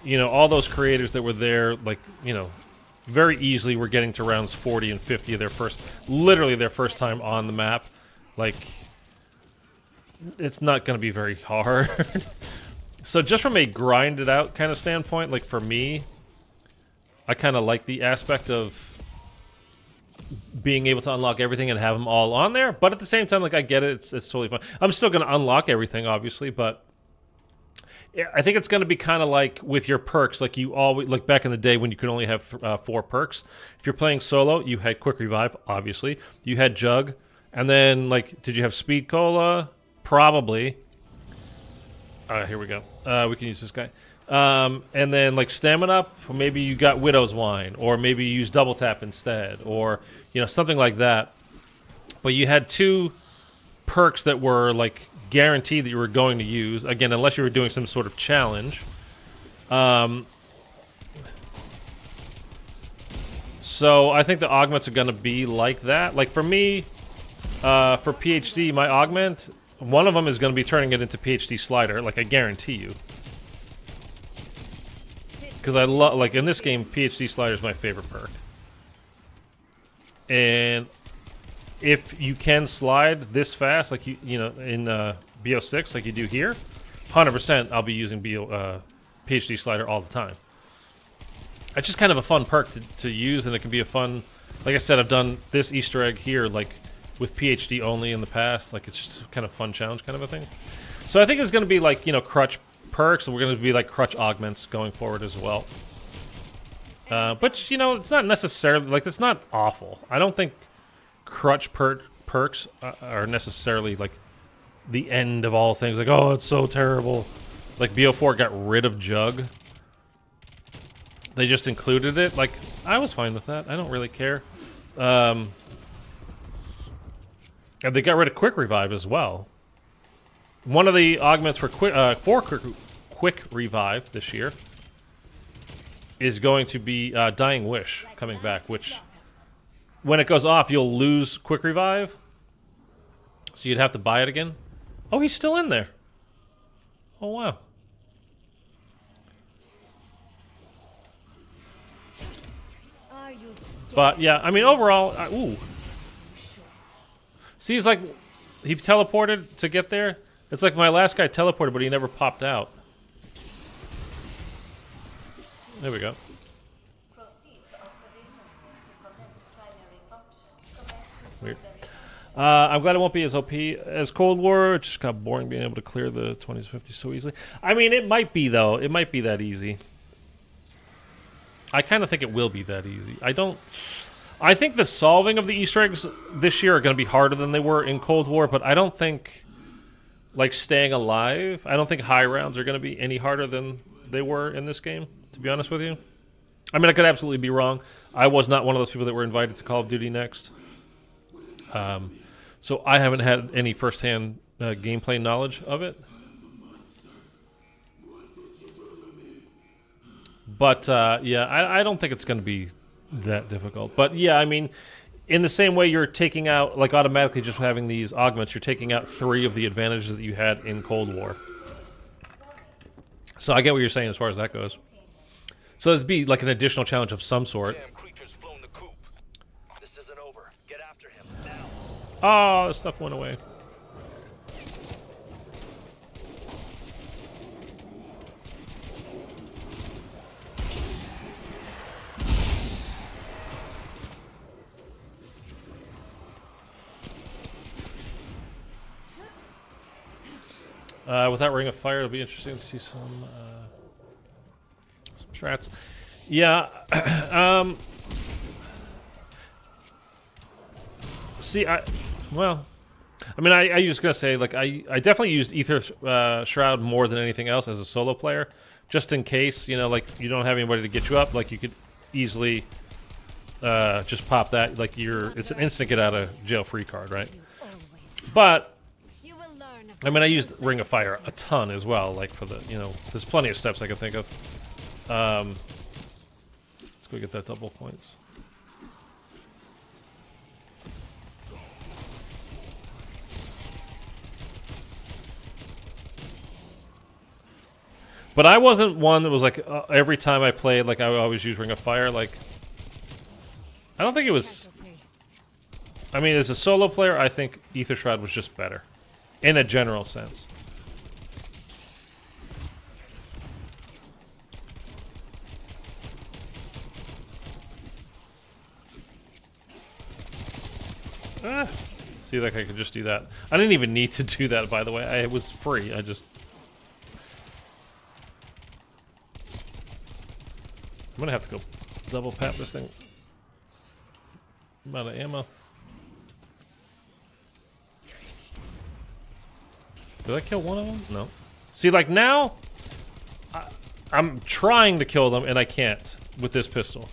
those creators that were there, like very easily were getting to rounds 40 and 50 of their first time on the map. Like, it's not going to be very hard. So just from a grinded out kind of standpoint, like for me, I kind of like the aspect of being able to unlock everything and have them all on there. But at the same time, like, I get it. It's totally fine. I'm still going to unlock everything, obviously, but I think it's going to be kind of like with your perks. Like, you always, like back in the day when you could only have 4 perks. If you're playing solo, you had Quick Revive, obviously. You had Jug. And then, like, did you have Speed Cola? Probably. Here we go. We can use this guy. And then, like, Stamina Up, or maybe you got Widow's Wine, or maybe you use Double Tap instead, or, you know, something like that. But you had 2 perks that were, like, guaranteed that you were going to use, again, unless you were doing some sort of challenge. So I think the augments are going to be like that. Like, for me, for PhD, my augment, one of them is going to be turning it into PhD Slider, like, I guarantee you. Because I love, like, in this game, PhD Slider is my favorite perk. And if you can slide this fast, like, you know, in BO6, like you do here, 100% I'll be using PhD Slider all the time. It's just kind of a fun perk to use, and it can be a fun, like I said, I've done this Easter egg here, like, with PhD only in the past. Like, it's just kind of fun challenge kind of a thing. So I think it's going to be, like, you know, crutch perks, and we're going to be like crutch augments going forward as well. But, you know, it's not necessarily, like, it's not awful. I don't think crutch perks are necessarily, like, the end of all things. Like, oh, it's so terrible. Like, BO4 got rid of Jug. They just included it. Like, I was fine with that. I don't really care. And they got rid of Quick Revive as well. One of the augments for quick Revive this year is going to be Dying Wish coming back, which when it goes off, you'll lose Quick Revive. So you'd have to buy it again. Oh, he's still in there. Oh, wow. But, yeah, I mean, overall, ooh. See, he's like, he teleported to get there. It's like my last guy teleported, but he never popped out. There we go. Weird. I'm glad it won't be as OP as Cold War. It just got boring being able to clear the 20s, 50s so easily. I mean, it might be, though. It might be that easy. I kind of think it will be that easy. I think the solving of the Easter eggs this year are going to be harder than they were in Cold War, but I don't think, like, staying alive, I don't think high rounds are going to be any harder than they were in this game, to be honest with you. I mean, I could absolutely be wrong. I was not one of those people that were invited to Call of Duty Next. So I haven't had any firsthand gameplay knowledge of it. But, yeah, I don't think it's going to be that difficult. But, yeah, I mean, in the same way you're taking out, like, automatically just having these augments, you're taking out 3 of the advantages that you had in Cold War. So I get what you're saying as far as that goes. So it'd be like an additional challenge of some sort. Damn creature's flown the coop. This isn't over. Get after him now. Oh, the stuff went away. Without Ring of Fire, it'll be interesting to see some strats. Yeah. See, I mean, I was gonna say, like, I definitely used Ether Shroud more than anything else as a solo player, just in case, you know, like, you don't have anybody to get you up. Like, you could easily just pop that. Like, it's an instant get out of jail free card, right? But I mean, I used Ring of Fire a ton as well, like, for the, you know, there's plenty of steps I can think of. Let's go get that double points. But I wasn't one that was like, every time I played, like, I would always use Ring of Fire. Like, I don't think it was, I mean, as a solo player, I think Ether Shroud was just better. In a general sense. Ah. See, like I could just do that. I didn't even need to do that, by the way. It was free. I just... I'm gonna have to go double pat this thing. I'm out of ammo. Did I kill one of them? No. See, like now, I'm trying to kill them and I can't with this pistol.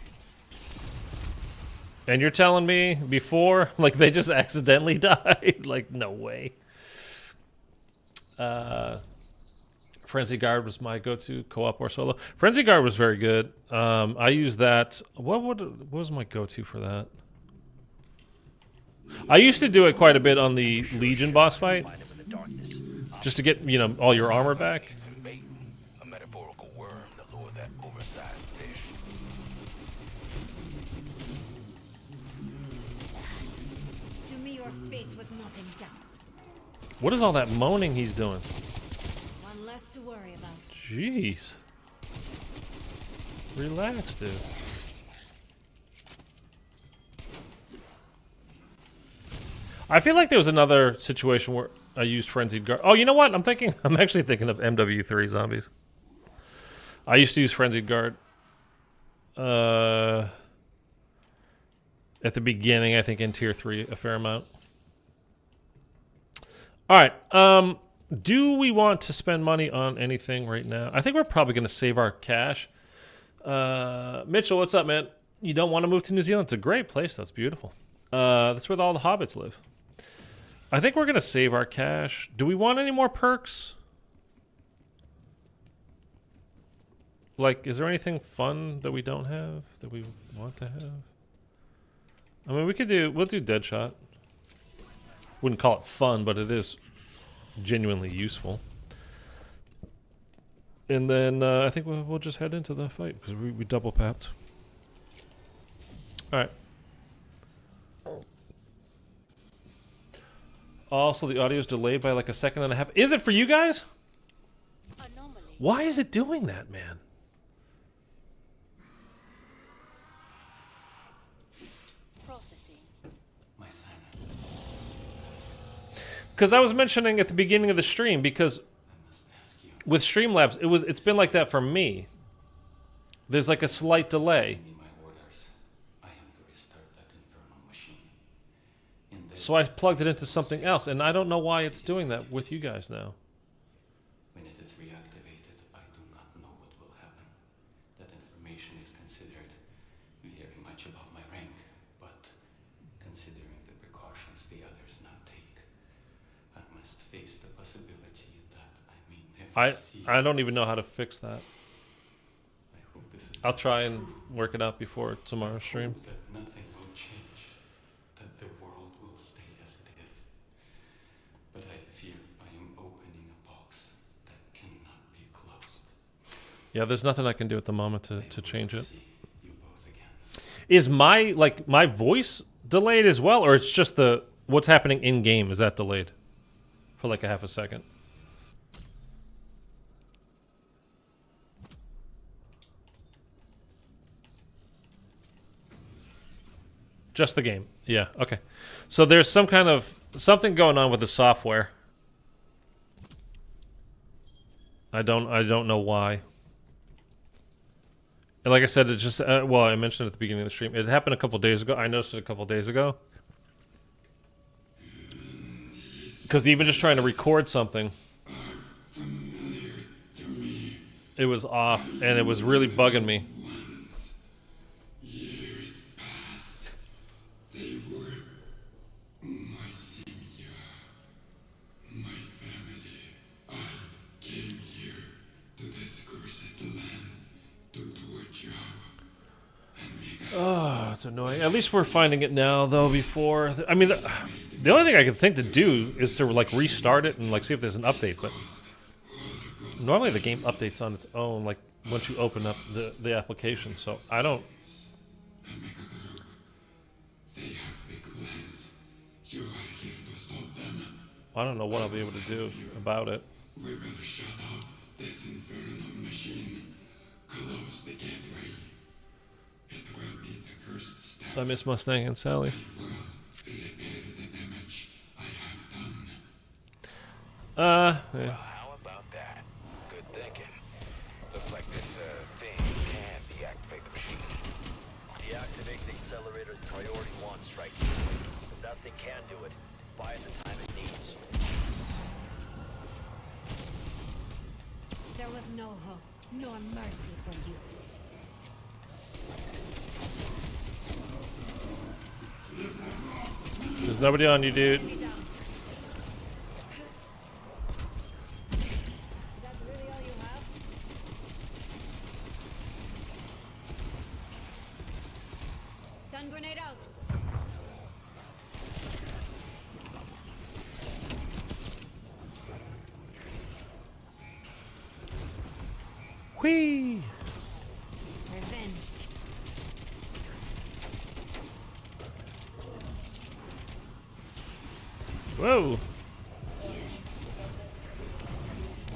And you're telling me before, like, they just accidentally died? Like, no way. Frenzy Guard was my go-to, co-op or solo. Frenzy Guard was very good. I used that. What was my go-to for that? I used to do it quite a bit on the Legion boss fight. Just to get, you know, all your armor back. A metaphorical worm to lure that oversized fish. To me, your fate was not in doubt. What is all that moaning he's doing? One less to worry about. Jeez. Relax, dude. I feel like there was another situation where I used Frenzied Guard. Oh, you know what? I'm actually thinking of MW3 zombies. I used to use Frenzied Guard. At the beginning, I think in Tier 3 a fair amount. Alright, do we want to spend money on anything right now? I think we're probably going to save our cash. Mitchell, what's up, man? You don't want to move to New Zealand? It's a great place. That's beautiful. That's where all the hobbits live. I think we're going to save our cash. Do we want any more perks? Like, is there anything fun that we don't have that we want to have? I mean, we'll do Deadshot. Wouldn't call it fun, but it is genuinely useful. And then I think we'll just head into the fight because we double papped. All right. Also, the audio is delayed by like a second and a half. Is it for you guys? Anomaly. Why is it doing that, man? Processing. My son, Because I was mentioning at the beginning of the stream, because I must ask you. with Streamlabs, it's been like that for me. There's like a slight delay. Give me my orders. I am to restart that infernal machine. In this, So I plugged it into something else, and I don't know why it's doing that with you guys now. when it is reactivated, I do not know what will happen. That information is considered very much above my rank, but considering the precautions the others now take, I must face the possibility that I may never see. I don't even know how to fix that. I hope this is I'll try and work it out before tomorrow's stream. that nothing will change, that the world will stay as it is. But I fear I am opening a box that cannot be closed. Yeah, there's nothing I can do at the moment to I change will it. see you both again. Is my voice delayed as well, or it's just the what's happening in game? Is that delayed for like a half a second? Just the game. Yeah, okay. So there's some kind of something going on with the software. I don't know why. And like I said, it just well, I mentioned it at the beginning of the stream. It happened a couple days ago. I noticed it a couple days ago. Because even just trying to record something, it was off, and it was really bugging me. Years past, they were my savior, my family. I came here to this cursed land to do a job and make a Oh, it's annoying. At least we're finding it now, though. Before, I mean, the only thing I can think to do is to like restart it and like see if there's an update. But normally the game updates on its own, like once you open up the application. So I don't. and make a group. They have big plans. You are here to stop them. I don't know what I'll be able to do about it. We will shut off this infernal machine. Close the gateway. It will be the first step. I miss Mustang and Sally. Will repair the Yeah. How about that? Good thinking. Looks like this thing can deactivate the machine. Deactivate the accelerator is priority 1, strike team. If that thing can do it, buy it the time it needs. There was no hope, nor mercy for you. There's nobody on you, dude. Enemy down. Is that really all you have? Stun grenade out. Whee! Revenged. Whoa.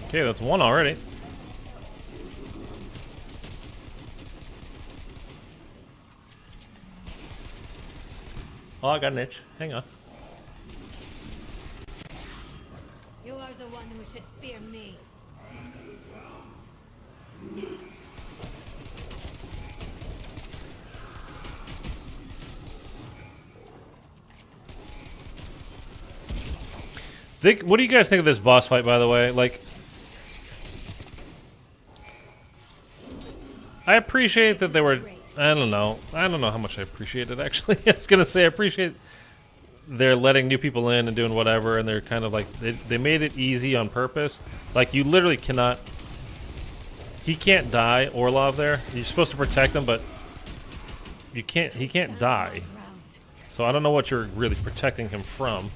Okay, that's one already. Oh, I got an itch. Hang on. You are the one who should fear me. What do you guys think of this boss fight, by the way? Like, I appreciate that they were. I don't know how much I appreciate it, actually. I was gonna say I appreciate they're letting new people in and doing whatever, and they're kind of like they made it easy on purpose. Like, you literally cannot. He can't die, Orlov. There, you're supposed to protect him, but you can't. He can't die. So I don't know what you're really protecting him from.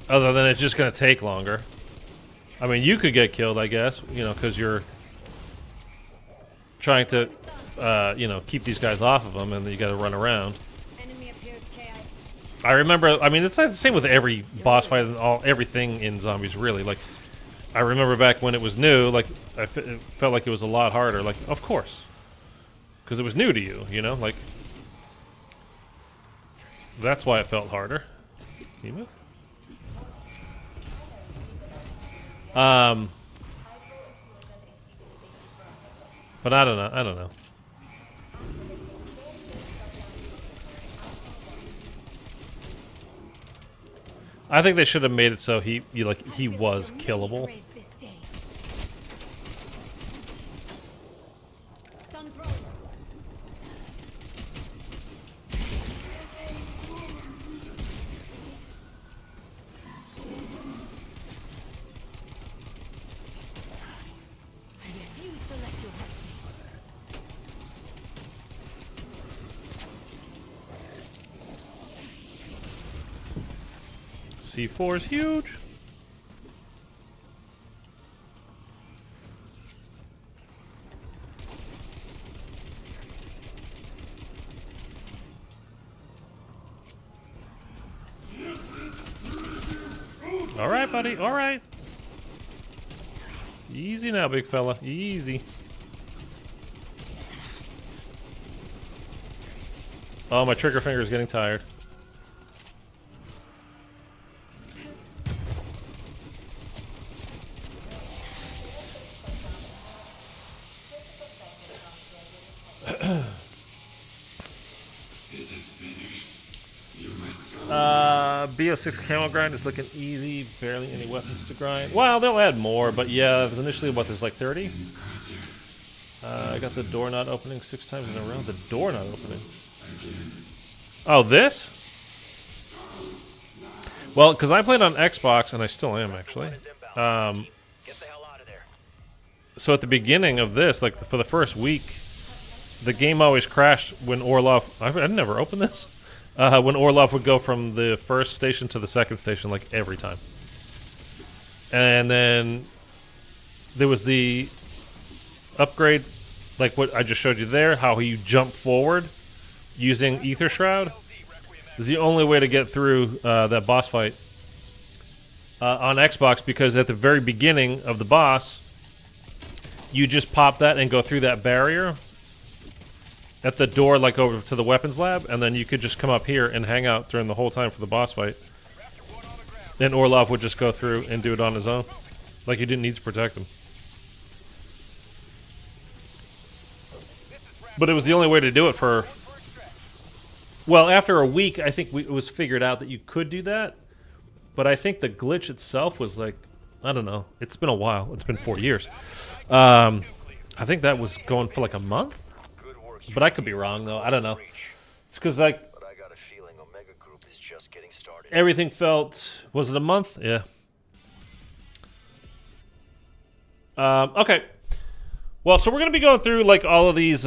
Other than it's just going to take longer. I mean, you could get killed, I guess, you know, because you're trying to, you know, keep these guys off of them, and you got to run around. Enemy appears KI. I remember, I mean, it's like the same with every boss fight and everything in zombies, really. Like, I remember back when it was new, like, it felt like it was a lot harder. Like, of course. Because it was new to you, you know? Like, that's why it felt harder. Can you move? But I don't know. I think they should have made it so he was killable. Craves this day. Stun throw. I refuse to let you hurt me. C4 is huge. All right, buddy. All right. Easy now, big fella. Easy. Oh, my trigger finger is getting tired. It is finished. You must go. BO6 camel grind is looking easy. Barely any weapons to grind. Well, they'll add more, but yeah, initially, what, there's like 30? I got the door not opening 6 times in a row. The door not opening. Oh, this? Well, because I played on Xbox, and I still am, actually. Get the hell out of there. So at the beginning of this, like for the first week, the game always crashed when Orlov... I'd never opened this. When Orlov would go from the first station to the second station, like every time. And then there was the upgrade, like what I just showed you there, how you jump forward using Ether Shroud. Is the only way to get through that boss fight on Xbox, because at the very beginning of the boss, you just pop that and go through that barrier at the door, like over to the weapons lab, and then you could just come up here and hang out during the whole time for the boss fight. And Orlov would just go through and do it on his own. Like he didn't need to protect him. But it was the only way to do it for... Well, after a week, I think it was figured out that you could do that. But I think the glitch itself was like... I don't know. It's been a while. It's been 4 years. I think that was going for like a month. But I could be wrong, though. I don't know. It's because, like... But I got a feeling Omega Group is just getting started. Everything felt... Was it a month? Yeah. Okay. Well, so we're going to be going through like all of these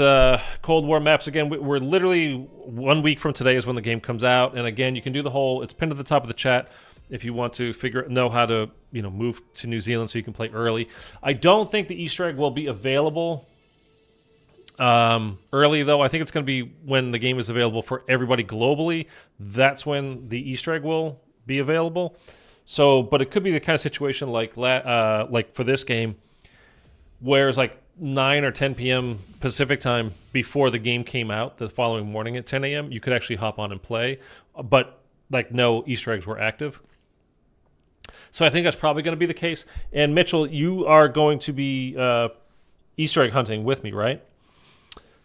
Cold War maps again. We're literally 1 week from today is when the game comes out, and again, you can do the whole. It's pinned at the top of the chat if you want to know how to move to New Zealand so you can play early. I don't think the Easter egg will be available early though. I think it's going to be when the game is available for everybody globally. That's when the Easter egg will be available. So, but it could be the kind of situation like for this game, where it's like 9 or 10 p.m. Pacific time before the game came out the following morning at 10 a.m. You could actually hop on and play, but like no Easter eggs were active. So I think that's probably going to be the case. And Mitchell, you are going to be Easter egg hunting with me, right?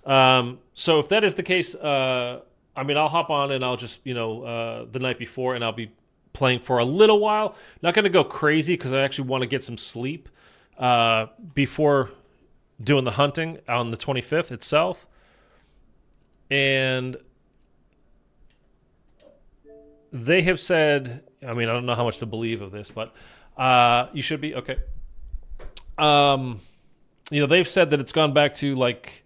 So if that is the case, I mean, I'll hop on and I'll just, the night before, and I'll be playing for a little while. Not going to go crazy because I actually want to get some sleep before doing the hunting on the 25th itself. And they have said, I mean, I don't know how much to believe of this, but you should be, okay. They've said that it's gone back to like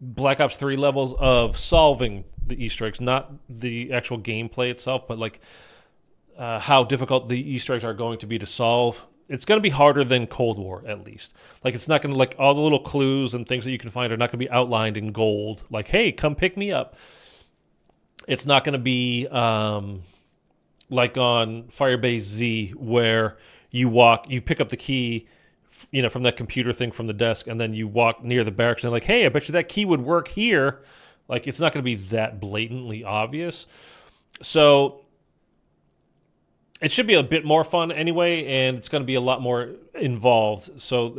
Black Ops 3 levels of solving the Easter eggs, not the actual gameplay itself, but like how difficult the Easter eggs are going to be to solve. It's going to be harder than Cold War, at least. Like, it's not going to, like, all the little clues and things that you can find are not going to be outlined in gold. Like, hey, come pick me up. It's not going to be like on Firebase Z, where you pick up the key, from that computer thing from the desk, and then you walk near the barracks, and they're like, hey, I bet you that key would work here. Like, it's not going to be that blatantly obvious. So it should be a bit more fun anyway, and it's going to be a lot more involved. So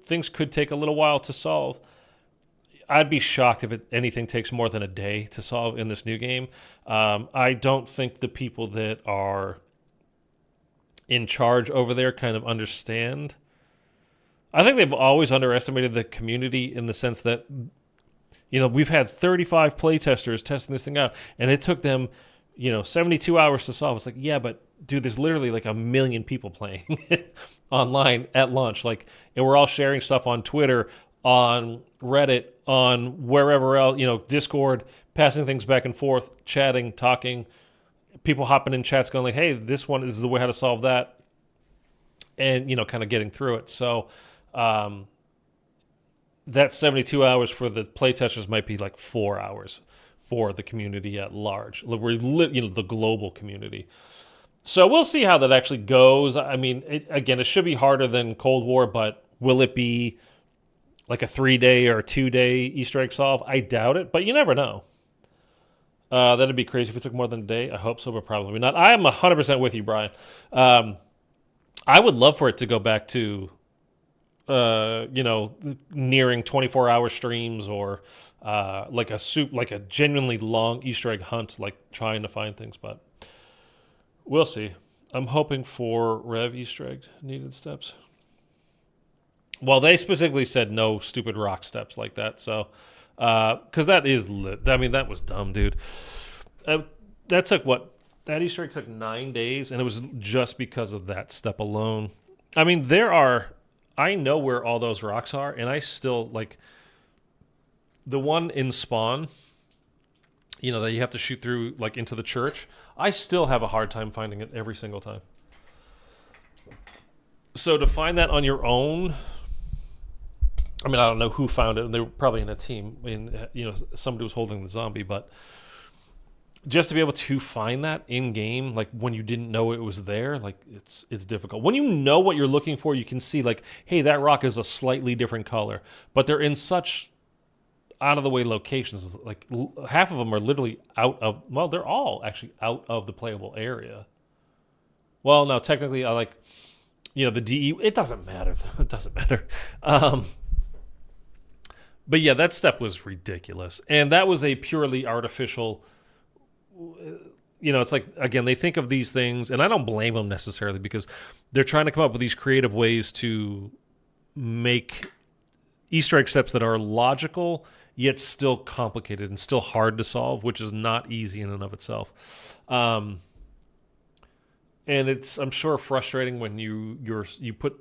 things could take a little while to solve. I'd be shocked if anything takes more than a day to solve in this new game. I don't think the people that are in charge over there kind of understand. I think they've always underestimated the community in the sense that, we've had 35 playtesters testing this thing out, and it took them 72 hours to solve. It's like, yeah, but dude, there's literally like 1 million people playing online at launch. Like, and we're all sharing stuff on Twitter, on Reddit, on wherever else, Discord, passing things back and forth, chatting, talking, people hopping in chats going like, hey, this one is the way how to solve that. And, kind of getting through it. So, that 72 hours for the playtesters might be like 4 hours for the community at large. We're the global community. So we'll see how that actually goes. I mean, it should be harder than Cold War, but will it be like a 3-day or 2-day Easter egg solve? I doubt it, but you never know. That'd be crazy if it took more than a day. I hope so, but probably not. I am 100% with you, Brian. I would love for it to go back to, nearing 24-hour streams, or like a genuinely long Easter egg hunt, like trying to find things, but we'll see. I'm hoping for Rev Easter egg needed steps. Well, they specifically said no stupid rock steps like that, so because that is lit. I mean, that was dumb, dude. That took what? That Easter egg took 9 days, and it was just because of that step alone. I mean, I know where all those rocks are, and I still, like, the one in Spawn, that you have to shoot through, like, into the church, I still have a hard time finding it every single time. So to find that on your own, I mean, I don't know who found it, and they were probably in a team, somebody was holding the zombie, but just to be able to find that in game, like when you didn't know it was there, like it's difficult. When you know what you're looking for, you can see like, hey, that rock is a slightly different color, but they're in such out of the way locations. Like half of them are literally they're all actually out of the playable area. Well, no, technically, I like, the DE. It doesn't matter. It doesn't matter. But yeah, that step was ridiculous, and that was a purely artificial. It's like, again, they think of these things, and I don't blame them necessarily, because they're trying to come up with these creative ways to make Easter egg steps that are logical yet still complicated and still hard to solve, which is not easy in and of itself. And it's, I'm sure, frustrating when you put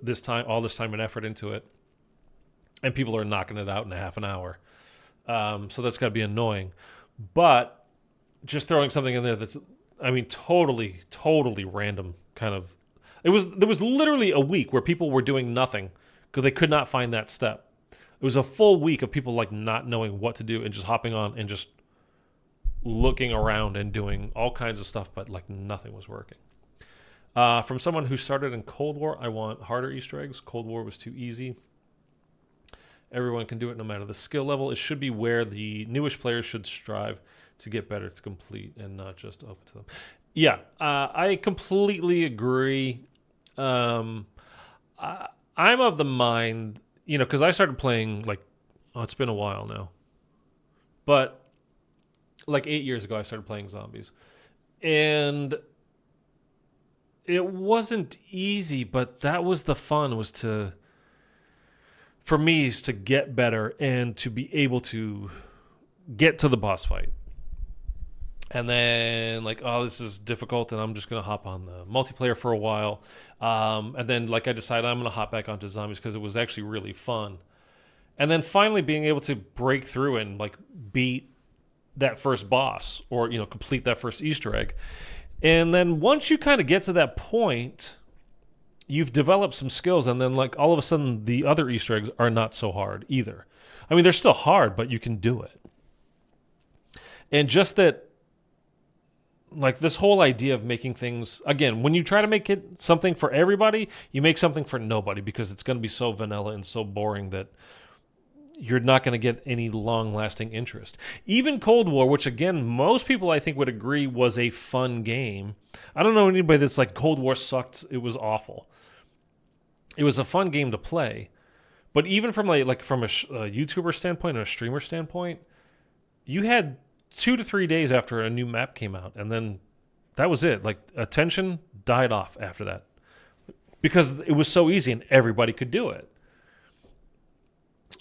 all this time and effort into it, and people are knocking it out in a half an hour. So that's got to be annoying. But just throwing something in there that's, totally, totally random kind of. There was literally a week where people were doing nothing because they could not find that step. It was a full week of people like not knowing what to do and just hopping on and just looking around and doing all kinds of stuff, but like nothing was working. From someone who started in Cold War, I want harder Easter eggs. Cold War was too easy. Everyone can do it no matter the skill level. It should be where the newish players should strive to get better to complete and not just open to them. Yeah, I completely agree. I'm of the mind, because I started playing it's been a while now. But like 8 years ago, I started playing zombies. And it wasn't easy, but that was the fun, for me, is to get better and to be able to get to the boss fight. And then, this is difficult, and I'm just going to hop on the multiplayer for a while. And then, I decided I'm going to hop back onto zombies because it was actually really fun. And then finally being able to break through and, beat that first boss or, complete that first Easter egg. And then once you kind of get to that point, you've developed some skills, and then, all of a sudden, the other Easter eggs are not so hard either. They're still hard, but you can do it. And just that, this whole idea of making things, again, when you try to make it something for everybody, you make something for nobody because it's going to be so vanilla and so boring that you're not going to get any long-lasting interest. Even Cold War, which, again, most people, I think, would agree was a fun game. I don't know anybody that's like, Cold War sucked, it was awful. It was a fun game to play. But even from, from a YouTuber standpoint and a streamer standpoint, you had 2 to 3 days after a new map came out, and then that was it. Attention died off after that because it was so easy and everybody could do it.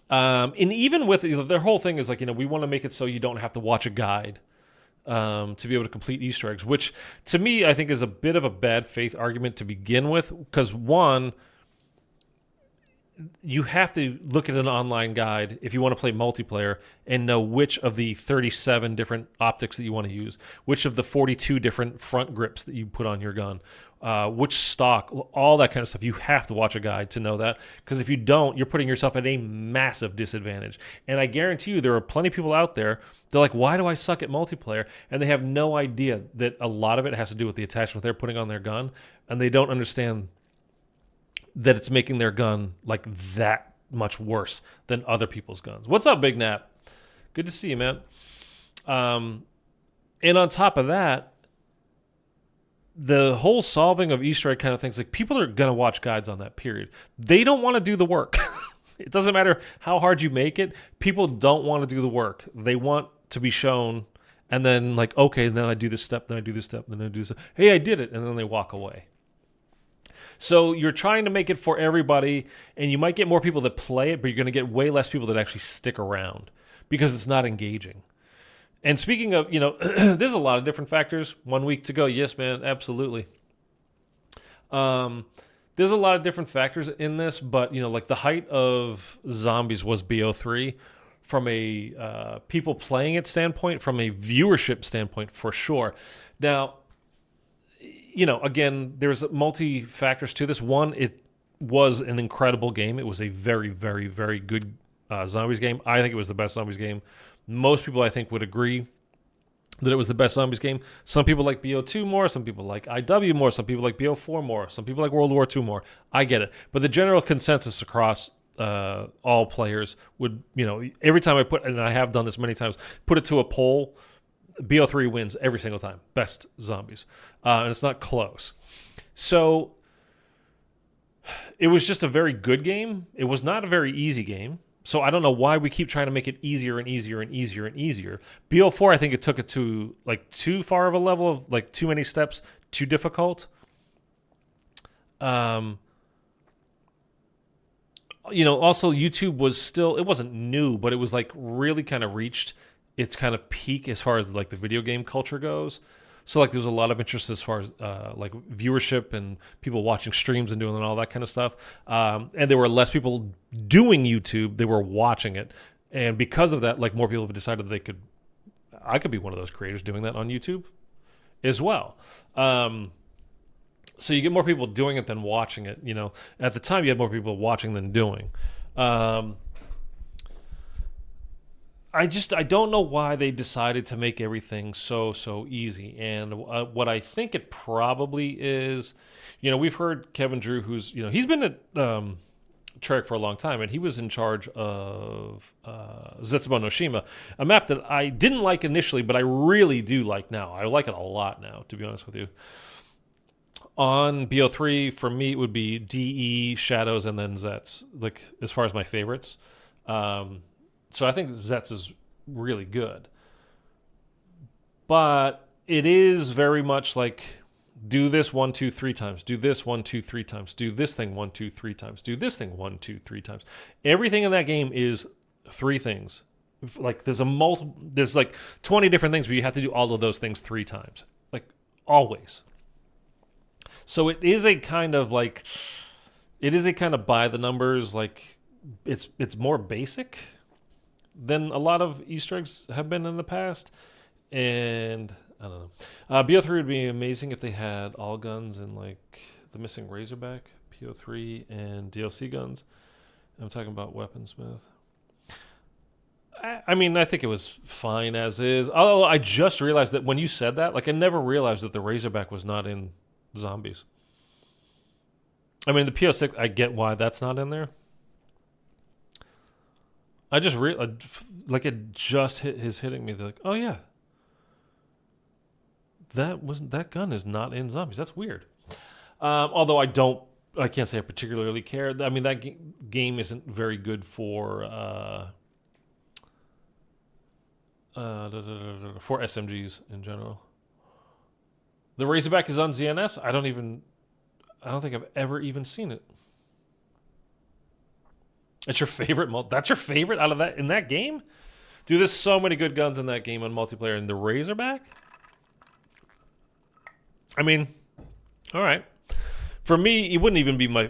And even with their whole thing is we want to make it so you don't have to watch a guide to be able to complete Easter eggs, which to me I think is a bit of a bad faith argument to begin with, because one, you have to look at an online guide if you want to play multiplayer and know which of the 37 different optics that you want to use, which of the 42 different front grips that you put on your gun, which stock, all that kind of stuff. You have to watch a guide to know that, because if you don't, you're putting yourself at a massive disadvantage. And I guarantee you there are plenty of people out there, they're like, why do I suck at multiplayer? And they have no idea that a lot of it has to do with the attachment they're putting on their gun, and they don't understand that it's making their gun that much worse than other people's guns. What's up, Big Nap? Good to see you, man. And on top of that, the whole solving of Easter egg kind of things, people are going to watch guides on that, period. They don't want to do the work. It doesn't matter how hard you make it. People don't want to do the work. They want to be shown, and then okay, then I do this step, then I do this step, then I do this. Hey, I did it, and then they walk away. So you're trying to make it for everybody, and you might get more people that play it, but you're going to get way less people that actually stick around because it's not engaging. And speaking of, there's a lot of different factors. 1 week to go. Yes, man, absolutely. There's a lot of different factors in this, but, the height of zombies was BO3 from a people playing it standpoint, from a viewership standpoint, for sure. Now, again, there's multi-factors to this. One, it was an incredible game. It was a very, very, very good zombies game. I think it was the best zombies game. Most people, I think, would agree that it was the best zombies game. Some people like BO2 more. Some people like IW more. Some people like BO4 more. Some people like World War II more. I get it. But the general consensus across all players would, every time I put, and I have done this many times, put it to a poll, BO3 wins every single time. Best zombies. And it's not close. So it was just a very good game. It was not a very easy game. So I don't know why we keep trying to make it easier and easier and easier and easier. BO4, I think it took it to like too far of a level of like too many steps, too difficult. Also YouTube was still, it wasn't new, but it was like really kind of reached its kind of peak as far as like the video game culture goes. So like there was a lot of interest as far as like viewership and people watching streams and doing all that kind of stuff. And there were less people doing YouTube; they were watching it, and because of that, like more people have decided I could be one of those creators doing that on YouTube as well. So you get more people doing it than watching it. At the time you had more people watching than doing. I don't know why they decided to make everything so easy. And what I think it probably is, we've heard Kevin Drew, who's, he's been at Treyarch for a long time, and he was in charge of Zetsubou no Shima, a map that I didn't like initially, but I really do like now. I like it a lot now, to be honest with you. On BO3, for me, it would be DE, Shadows, and then Zets, like as far as my favorites. So I think Zets is really good. But it is very much like, do this 1, 2, 3 times. Do this 1, 2, 3 times. Do this thing 1, 2, 3 times. Do this thing 1, 2, 3 times. Everything in that game is 3 things. Like there's like 20 different things, but you have to do all of those things 3 times. Like always. So it is a kind of by the numbers, like it's more basic than a lot of Easter eggs have been in the past. And I don't know. BO3 would be amazing if they had all guns and like the missing Razorback, PO3, and DLC guns. I'm talking about Weaponsmith. I mean, I think it was fine as is. Although I just realized that when you said that, like I never realized that the Razorback was not in Zombies. I mean, the PO6, I get why that's not in there. I just like it just hitting me. They're like, oh yeah, that gun is not in Zombies. That's weird. Although I can't say I particularly care. I mean, that game isn't very good for SMGs in general. The Razorback is on ZNS. I don't think I've ever even seen it. That's your favorite? That's your favorite out of that in that game? Dude, there's so many good guns in that game on multiplayer. And the Razorback? I mean, all right. For me, it wouldn't even be the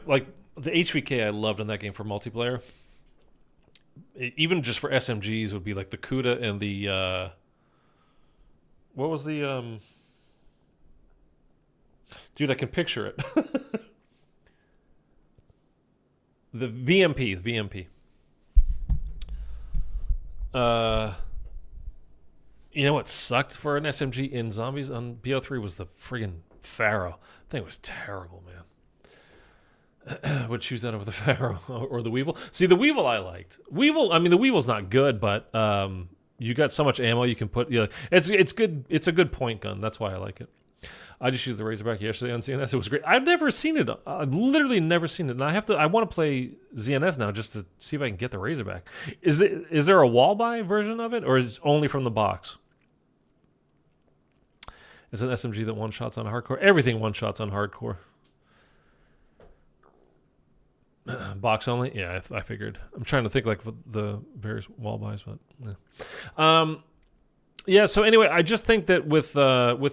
HVK I loved in that game for multiplayer. Even just for SMGs would be like the Kuda and the what was the dude, I can picture it. The VMP. You know what sucked for an SMG in Zombies on BO3 was the friggin' Pharaoh. I think it was terrible, man. Would choose that over the Pharaoh or the Weevil. See, the Weevil I liked. The Weevil's not good, but you got so much ammo you can put. It's good. It's a good point gun. That's why I like it. I just used the Razorback yesterday on CNS. It was great. I've never seen it. I've literally never seen it. And I want to play ZNS now just to see if I can get the Razorback. Is there a wall buy version of it, or is it only from the box? It's an SMG that one-shots on hardcore. Everything one-shots on hardcore. Box only? Yeah, I figured. I'm trying to think like the various wall buys, but yeah. Yeah, so anyway, I just think that with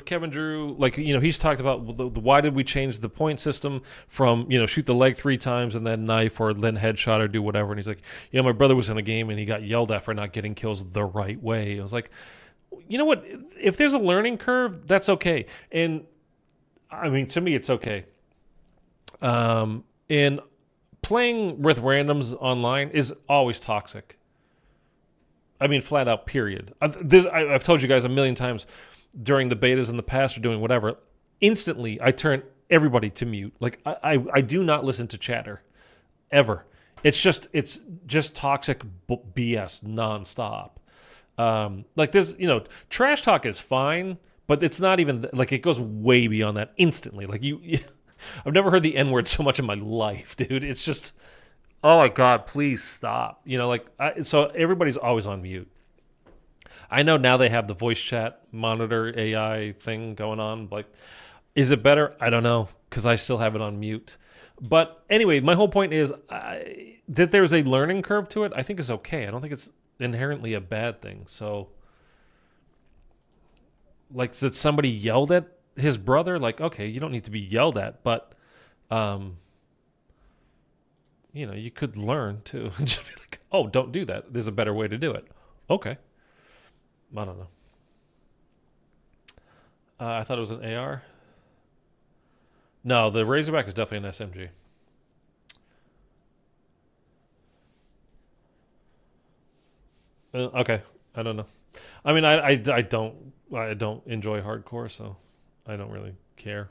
Kevin Drew, like, he's talked about why did we change the point system from, shoot the leg 3 times and then knife or then headshot or do whatever. And he's like, my brother was in a game and he got yelled at for not getting kills the right way. I was like, you know what? If there's a learning curve, that's okay. And I mean, to me, it's okay. And playing with randoms online is always toxic. I mean, flat out, period. I've told you guys a million times during the betas in the past or doing whatever, instantly I turn everybody to mute. Like, I do not listen to chatter, ever. It's just toxic BS nonstop. Like, there's, trash talk is fine, but it's not even, like, it goes way beyond that instantly. Like, I've never heard the N word so much in my life, dude. It's just, oh my God, please stop. You know, like, so everybody's always on mute. I know now they have the voice chat monitor AI thing going on. Like, is it better? I don't know, because I still have it on mute. But anyway, my whole point is that there's a learning curve to it. I think is okay. I don't think it's inherently a bad thing. So, like, that somebody yelled at his brother, like, okay, you don't need to be yelled at, but, you know, you could learn too. Just be like, oh, don't do that. There's a better way to do it. Okay. I don't know. I thought it was an AR. No, the Razorback is definitely an SMG. Okay, I don't know. I mean, I don't enjoy hardcore, so I don't really care.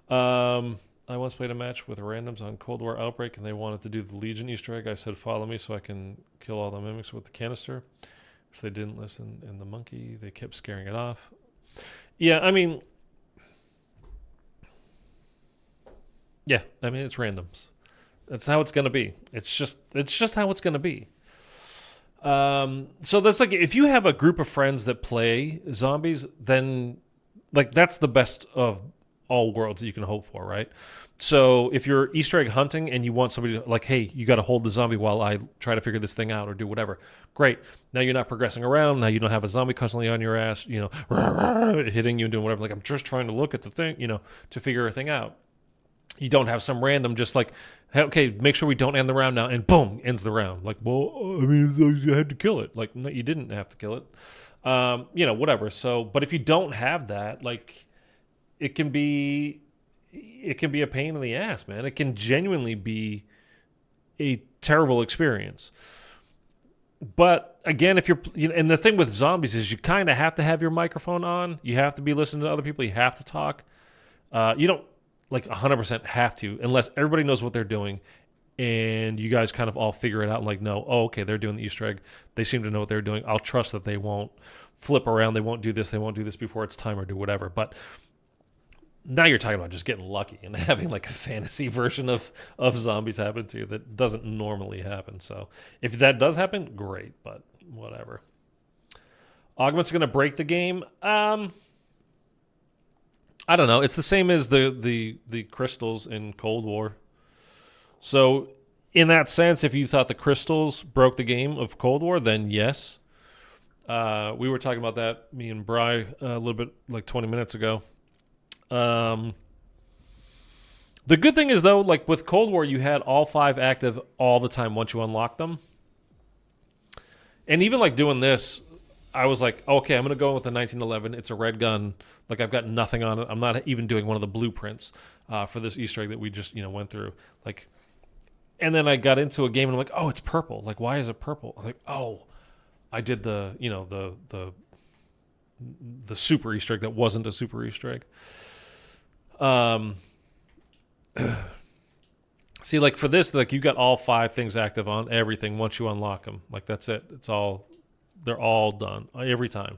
I once played a match with randoms on Cold War Outbreak, and they wanted to do the Legion Easter egg. I said, "Follow me, so I can kill all the mimics with the canister." So they didn't listen, and the monkey, they kept scaring it off. Yeah, I mean, it's randoms. That's how it's gonna be. It's just how it's gonna be. So that's like, if you have a group of friends that play zombies, then like that's the best of all worlds that you can hope for, right? So if you're Easter egg hunting and you want somebody to, like, hey, you got to hold the zombie while I try to figure this thing out or do whatever, great. Now you're not progressing around. Now you don't have a zombie constantly on your ass, you know, hitting you and doing whatever. Like, I'm just trying to look at the thing, you know, to figure a thing out. You don't have some random just like, hey, okay, make sure we don't end the round now, and boom, ends the round. Like, well, I mean, you had to kill it. Like, no, you didn't have to kill it. You know, whatever. So, but if you don't have that, like, it can be a pain in the ass, man. It can genuinely be a terrible experience. But again, if and the thing with zombies is you kind of have to have your microphone on. You have to be listening to other people. You have to talk. You don't like 100% have to, unless everybody knows what they're doing and you guys kind of all figure it out. Like, no, oh, okay, they're doing the Easter egg. They seem to know what they're doing. I'll trust that they won't flip around. They won't do this. They won't do this before it's time or do whatever. But now you're talking about just getting lucky and having like a fantasy version of zombies happen to you that doesn't normally happen. So if that does happen, great, but whatever. Augment's going to break the game. I don't know. It's the same as the crystals in Cold War. So in that sense, if you thought the crystals broke the game of Cold War, then yes. We were talking about that, me and Bri, a little bit like 20 minutes ago. The good thing is, though, like with Cold War, you had all 5 active all the time once you unlocked them. And even like doing this, I was like, okay, I'm going to go in with the 1911. It's a red gun. Like, I've got nothing on it. I'm not even doing one of the blueprints for this Easter egg that we just, went through. Like, and then I got into a game and I'm like, oh, it's purple. Like, why is it purple? I'm like, oh, I did the super Easter egg that wasn't a super Easter egg. See, like for this, like you got all 5 things active on everything once you unlock them. Like that's it. They're all done every time.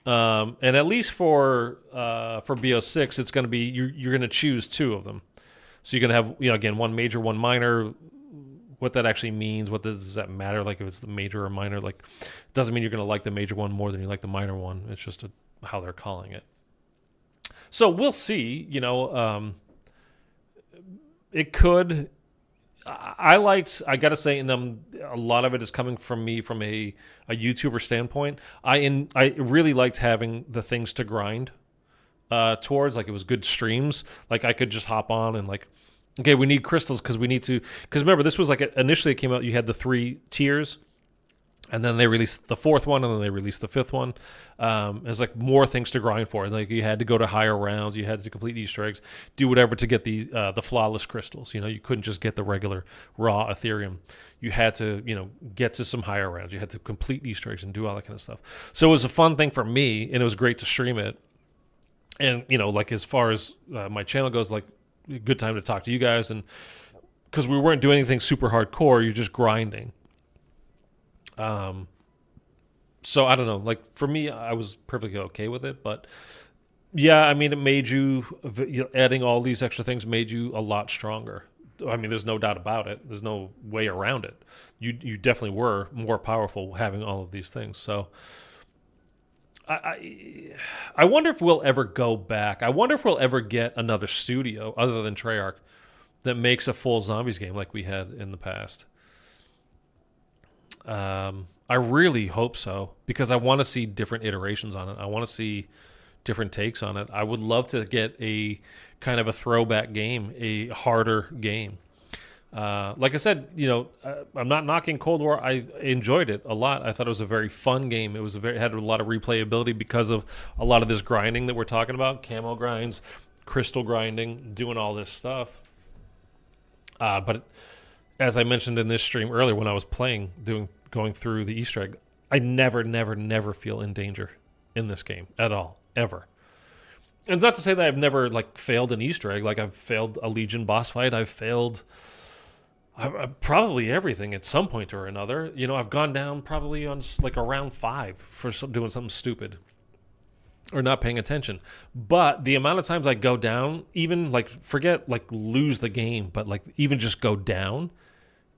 And at least for BO6, it's going to be you're going to choose 2 of them. So you're going to have again one major, one minor. What that actually means, does that matter? Like if it's the major or minor, like it doesn't mean you're going to like the major one more than you like the minor one. It's just how they're calling it. So we'll see. It could. I got to say, and a lot of it is coming from me from a YouTuber standpoint. I really liked having the things to grind towards. Like it was good streams. Like I could just hop on and like, okay, we need crystals because we need to. Because remember, this was like initially it came out. You had the 3 tiers, and then they released the 4th one, and then they released the 5th one. There's like more things to grind for. Like you had to go to higher rounds, you had to complete Easter eggs, do whatever to get the flawless crystals. You couldn't just get the regular raw Ethereum. You had to get to some higher rounds. You had to complete Easter eggs and do all that kind of stuff. So it was a fun thing for me, and it was great to stream it. And like as far as my channel goes, like a good time to talk to you guys, and because we weren't doing anything super hardcore, you're just grinding. So I don't know. Like for me, I was perfectly okay with it, but Yeah, I mean, it made adding all these extra things made you a lot stronger. I mean, there's no doubt about it. There's no way around it. You definitely were more powerful having all of these things. So I wonder if we'll ever go back. I wonder if we'll ever get another studio other than Treyarch that makes a full zombies game like we had in the past. I really hope so because I want to see different iterations on it. I want to see different takes on it. I would love to get a kind of a throwback game, a harder game. Like I said, I'm not knocking Cold War. I enjoyed it a lot. I thought it was a very fun game. It had a lot of replayability because of a lot of this grinding that we're talking about, camo grinds, crystal grinding, doing all this stuff. But as I mentioned in this stream earlier when I was playing, going through the Easter egg, I never feel in danger in this game at all, ever. And not to say that I've never failed an Easter egg. Like I've failed a Legion boss fight. I've failed probably everything at some point or another. I've gone down probably on around 5 for doing something stupid or not paying attention. But the amount of times I go down, even forget lose the game, but even just go down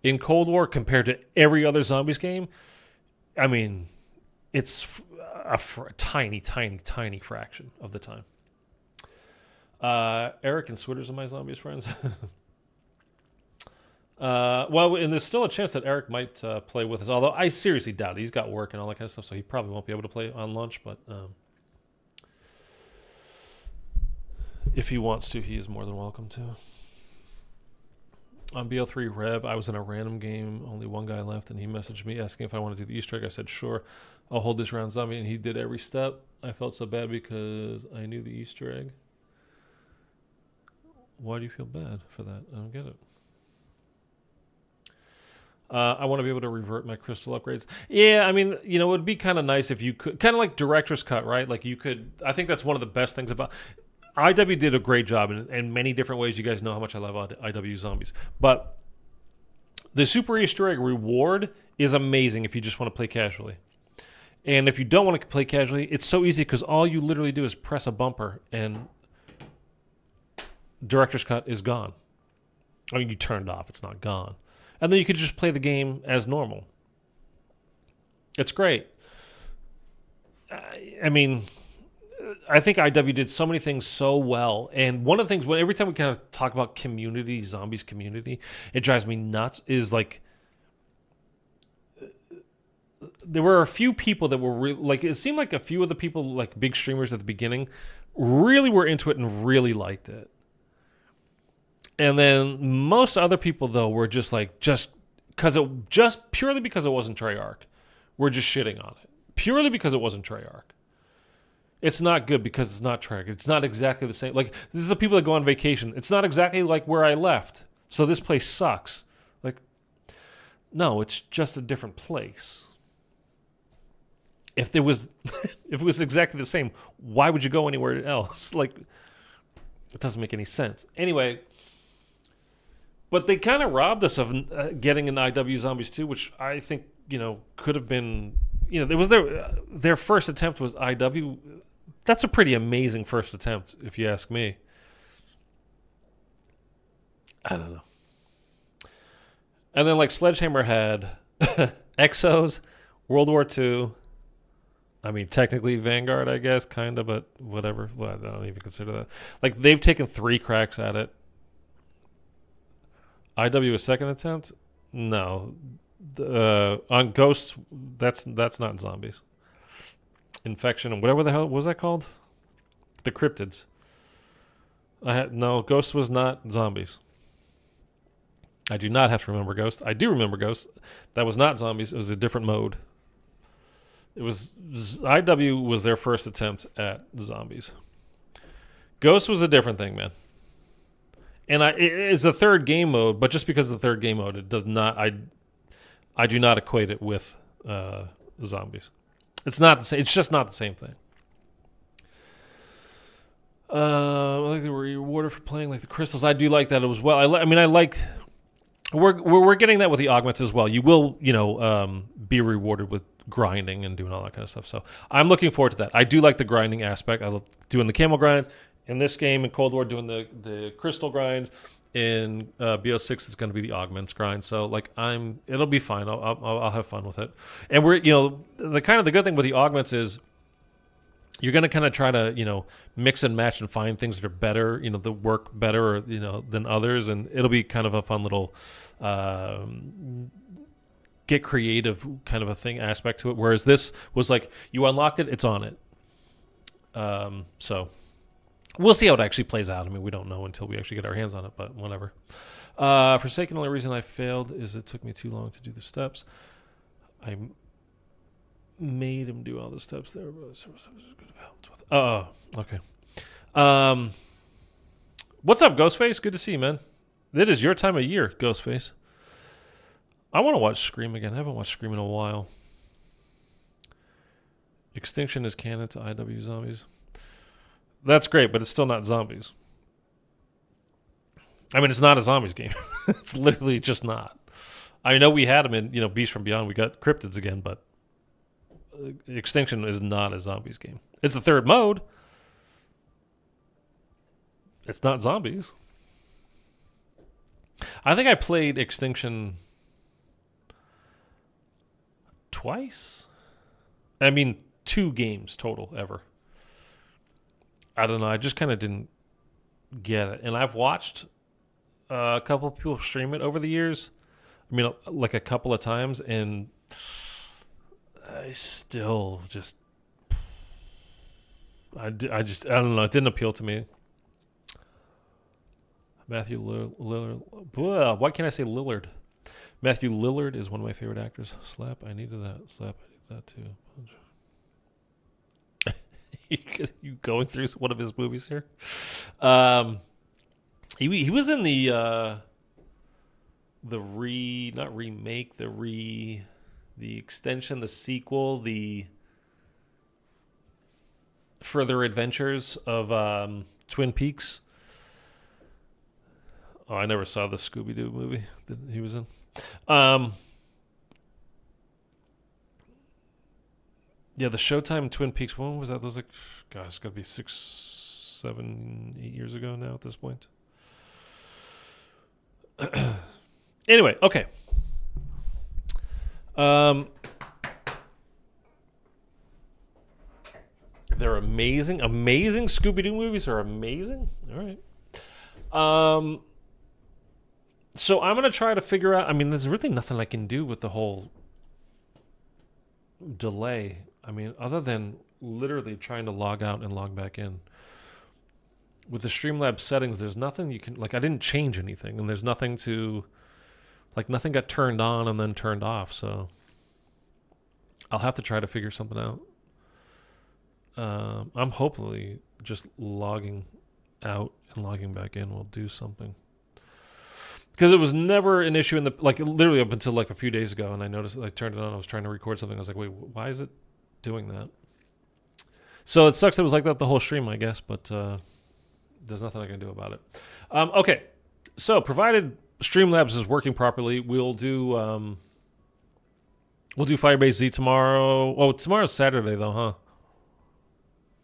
in Cold War compared to every other zombies game, I mean, it's a tiny fraction of the time. Eric and Switters are my zombies friends. Well, and there's still a chance that Eric might play with us, although I seriously doubt it. He's got work and all that kind of stuff, so he probably won't be able to play on lunch, but if he wants to, he is more than welcome to. On BO3 Rev, I was in a random game, only one guy left, and he messaged me asking if I wanted to do the Easter egg. I said, sure, I'll hold this round zombie, and he did every step. I felt so bad because I knew the Easter egg. Why do you feel bad for that? I don't get it. I want to be able to revert my crystal upgrades. Yeah, I mean, it would be kind of nice if you could, kind of like director's cut, right? Like you could, I think that's one of the best things about, IW did a great job in many different ways. You guys know how much I love IW zombies. But the Super Easter egg reward is amazing if you just want to play casually. And if you don't want to play casually, it's so easy because all you literally do is press a bumper and director's cut is gone. I mean, you turn it off. It's not gone. And then you could just play the game as normal. It's great. I mean, I think IW did so many things so well. And one of the things, every time we kind of talk about community, zombies community, it drives me nuts, is there were a few people that were it seemed like a few of the people, big streamers at the beginning, really were into it and really liked it. And then most other people, though, were just purely because it wasn't Treyarch, were just shitting on it. Purely because it wasn't Treyarch. It's not good because it's not Treyarch. It's not exactly the same. This is the people that go on vacation. It's not exactly like where I left, so this place sucks. No, it's just a different place. If it was exactly the same, why would you go anywhere else? It doesn't make any sense. Anyway. But they kind of robbed us of getting an IW Zombies 2, which I think, could have been, it was their first attempt was IW. That's a pretty amazing first attempt, if you ask me. I don't know. And then Sledgehammer had Exos, World War II. I mean, technically Vanguard, I guess, kind of, but whatever. Well, I don't even consider that. They've taken 3 cracks at it. IW a second attempt? No. On Ghost, that's not zombies. Infection and whatever the hell was that called? The cryptids. No, Ghost was not zombies. I do not have to remember Ghost. I do remember Ghost. That was not zombies. It was a different mode. It was IW was their first attempt at zombies. Ghost was a different thing, man. And it is a third game mode, but just because of the third game mode, it does not. I do not equate it with zombies. It's not the same. It's just not the same thing. I like they were rewarded for playing the crystals. I do like that as well. I like. We're getting that with the augments as well. You will be rewarded with grinding and doing all that kind of stuff. So I'm looking forward to that. I do like the grinding aspect. I love doing the camel grinds. In this game, in Cold War, doing the crystal grind. In BO6, it's going to be the augments grind. So like it'll be fine. I'll have fun with it. And we're the good thing with the augments is you're going to kind of try to mix and match and find things that are better, that work better than others, and it'll be kind of a fun little get creative kind of a thing aspect to it. Whereas this was like you unlocked it, it's on it. So. We'll see how it actually plays out. I mean, we don't know until we actually get our hands on it, but whatever. Forsaken, the only reason I failed is it took me too long to do the steps. I made him do all the steps there. Oh, okay. What's up, Ghostface? Good to see you, man. It is your time of year, Ghostface. I want to watch Scream again. I haven't watched Scream in a while. Extinction is canon to IW Zombies. That's great, but it's still not zombies. I mean, it's not a zombies game. It's literally just not. I know we had them in, Beast from Beyond. We got cryptids again, but Extinction is not a zombies game. It's the third mode. It's not zombies. I think I played Extinction twice. I mean, 2 games total ever. I don't know. I just kind of didn't get it. And I've watched a couple of people stream it over the years. I mean, like a couple of times. And I still just... I don't know. It didn't appeal to me. Matthew Lillard. Why can't I say Lillard? Matthew Lillard is one of my favorite actors. Slap. I needed that. Slap. I needed that too. You going through one of his movies here? He was in the extension, the sequel, the further adventures of Twin Peaks. Oh, I never saw the Scooby-Doo movie that he was in. Yeah, the Showtime Twin Peaks. When was that? That was like, gosh, it's got to be 6, 7, 8 years ago now at this point. Anyway, okay. They're amazing. Amazing Scooby-Doo movies are amazing. All right. So I'm going to try to figure out, I mean, there's really nothing I can do with the whole delay. I mean, other than literally trying to log out and log back in. With the Streamlabs settings, there's nothing you can, like, I didn't change anything, and there's nothing to, like, nothing got turned on and then turned off, so I'll have to try to figure something out. I'm hopefully just logging out and logging back in will do something. Because it was never an issue in the, like, literally up until, like, a few days ago, and I noticed, I turned it on, I was trying to record something, I was like, wait, why is it doing that? So it sucks it was like that the whole stream, I guess, but there's nothing I can do about it. Okay, so provided Streamlabs is working properly, we'll do Firebase Z tomorrow. Oh, tomorrow's Saturday, though, huh?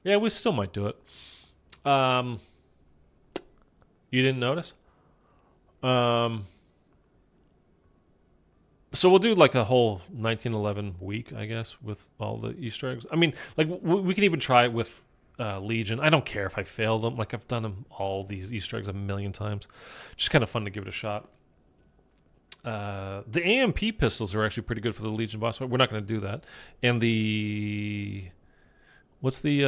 Yeah, we still might do it. You didn't notice? So we'll do like a whole 1911 week, I guess, with all the Easter eggs. I mean, like we can even try it with Legion. I don't care if I fail them. Like I've done them all these Easter eggs a million times. Just kind of fun to give it a shot. The AMP pistols are actually pretty good for the Legion boss fight. We're not going to do that. And the what's the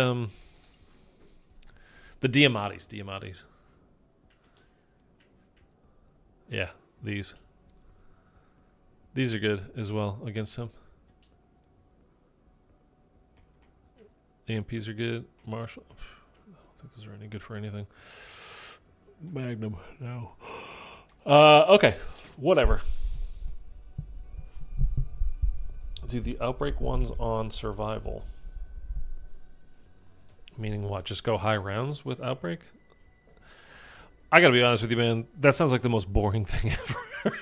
Diamatis. Yeah, these are good as well against him. AMPs are good. Marshall, I don't think those are any good for anything. Magnum, no. Okay, whatever. Do the Outbreak ones on survival. Meaning what? Just go high rounds with Outbreak? I gotta be honest with you, man. That sounds like the most boring thing ever.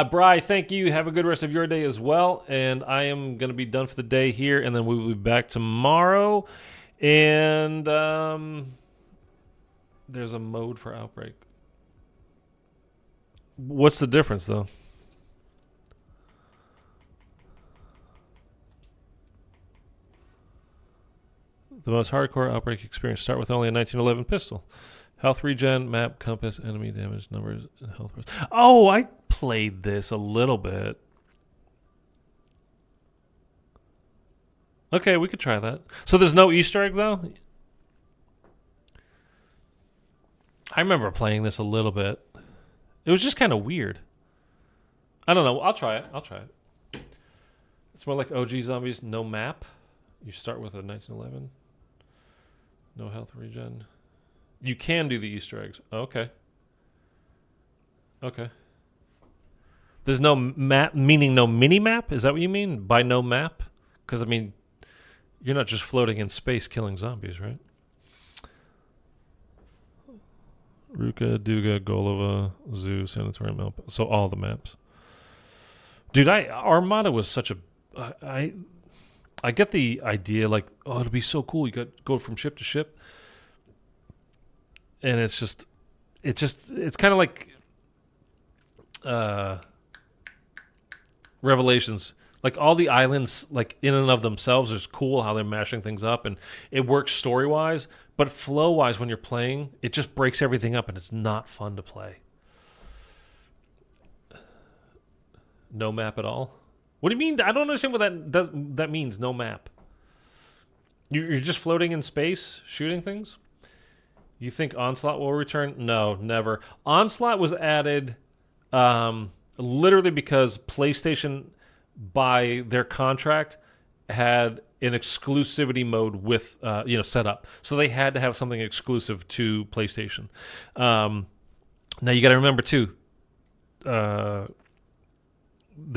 Bri, thank you. Have a good rest of your day as well. And I am going to be done for the day here, and then we will be back tomorrow. And there's a mode for Outbreak. What's the difference, though? The most hardcore Outbreak experience. Start with only a 1911 pistol. Health regen, map, compass, enemy damage, numbers, and health. Oh, I played this a little bit. Okay, we could try that. So there's no Easter egg, though? I remember playing this a little bit. It was just kind of weird. I don't know. I'll try it. It's more like OG Zombies, no map. You start with a 1911. No health regen. You can do the Easter eggs. Okay. There's no map, meaning no mini map? Is that what you mean by no map? Because, I mean, you're not just floating in space killing zombies, right? Ruka, Duga, Golova, Zoo, Sanatorium, Elp. So all the maps. Dude, Armada was such a... I get the idea, like, oh, it'll be so cool. You got go from ship to ship. And it's kind of like Revelations. Like, all the islands, like, in and of themselves is cool how they're mashing things up, and it works story-wise, but flow-wise when you're playing, it just breaks everything up, and it's not fun to play. No map at all? What do you mean? I don't understand what that means, no map. You're just floating in space, shooting things? You think Onslaught will return? No, never. Onslaught was added literally because PlayStation, by their contract, had an exclusivity mode with set up. So they had to have something exclusive to PlayStation. Now you got to remember too, the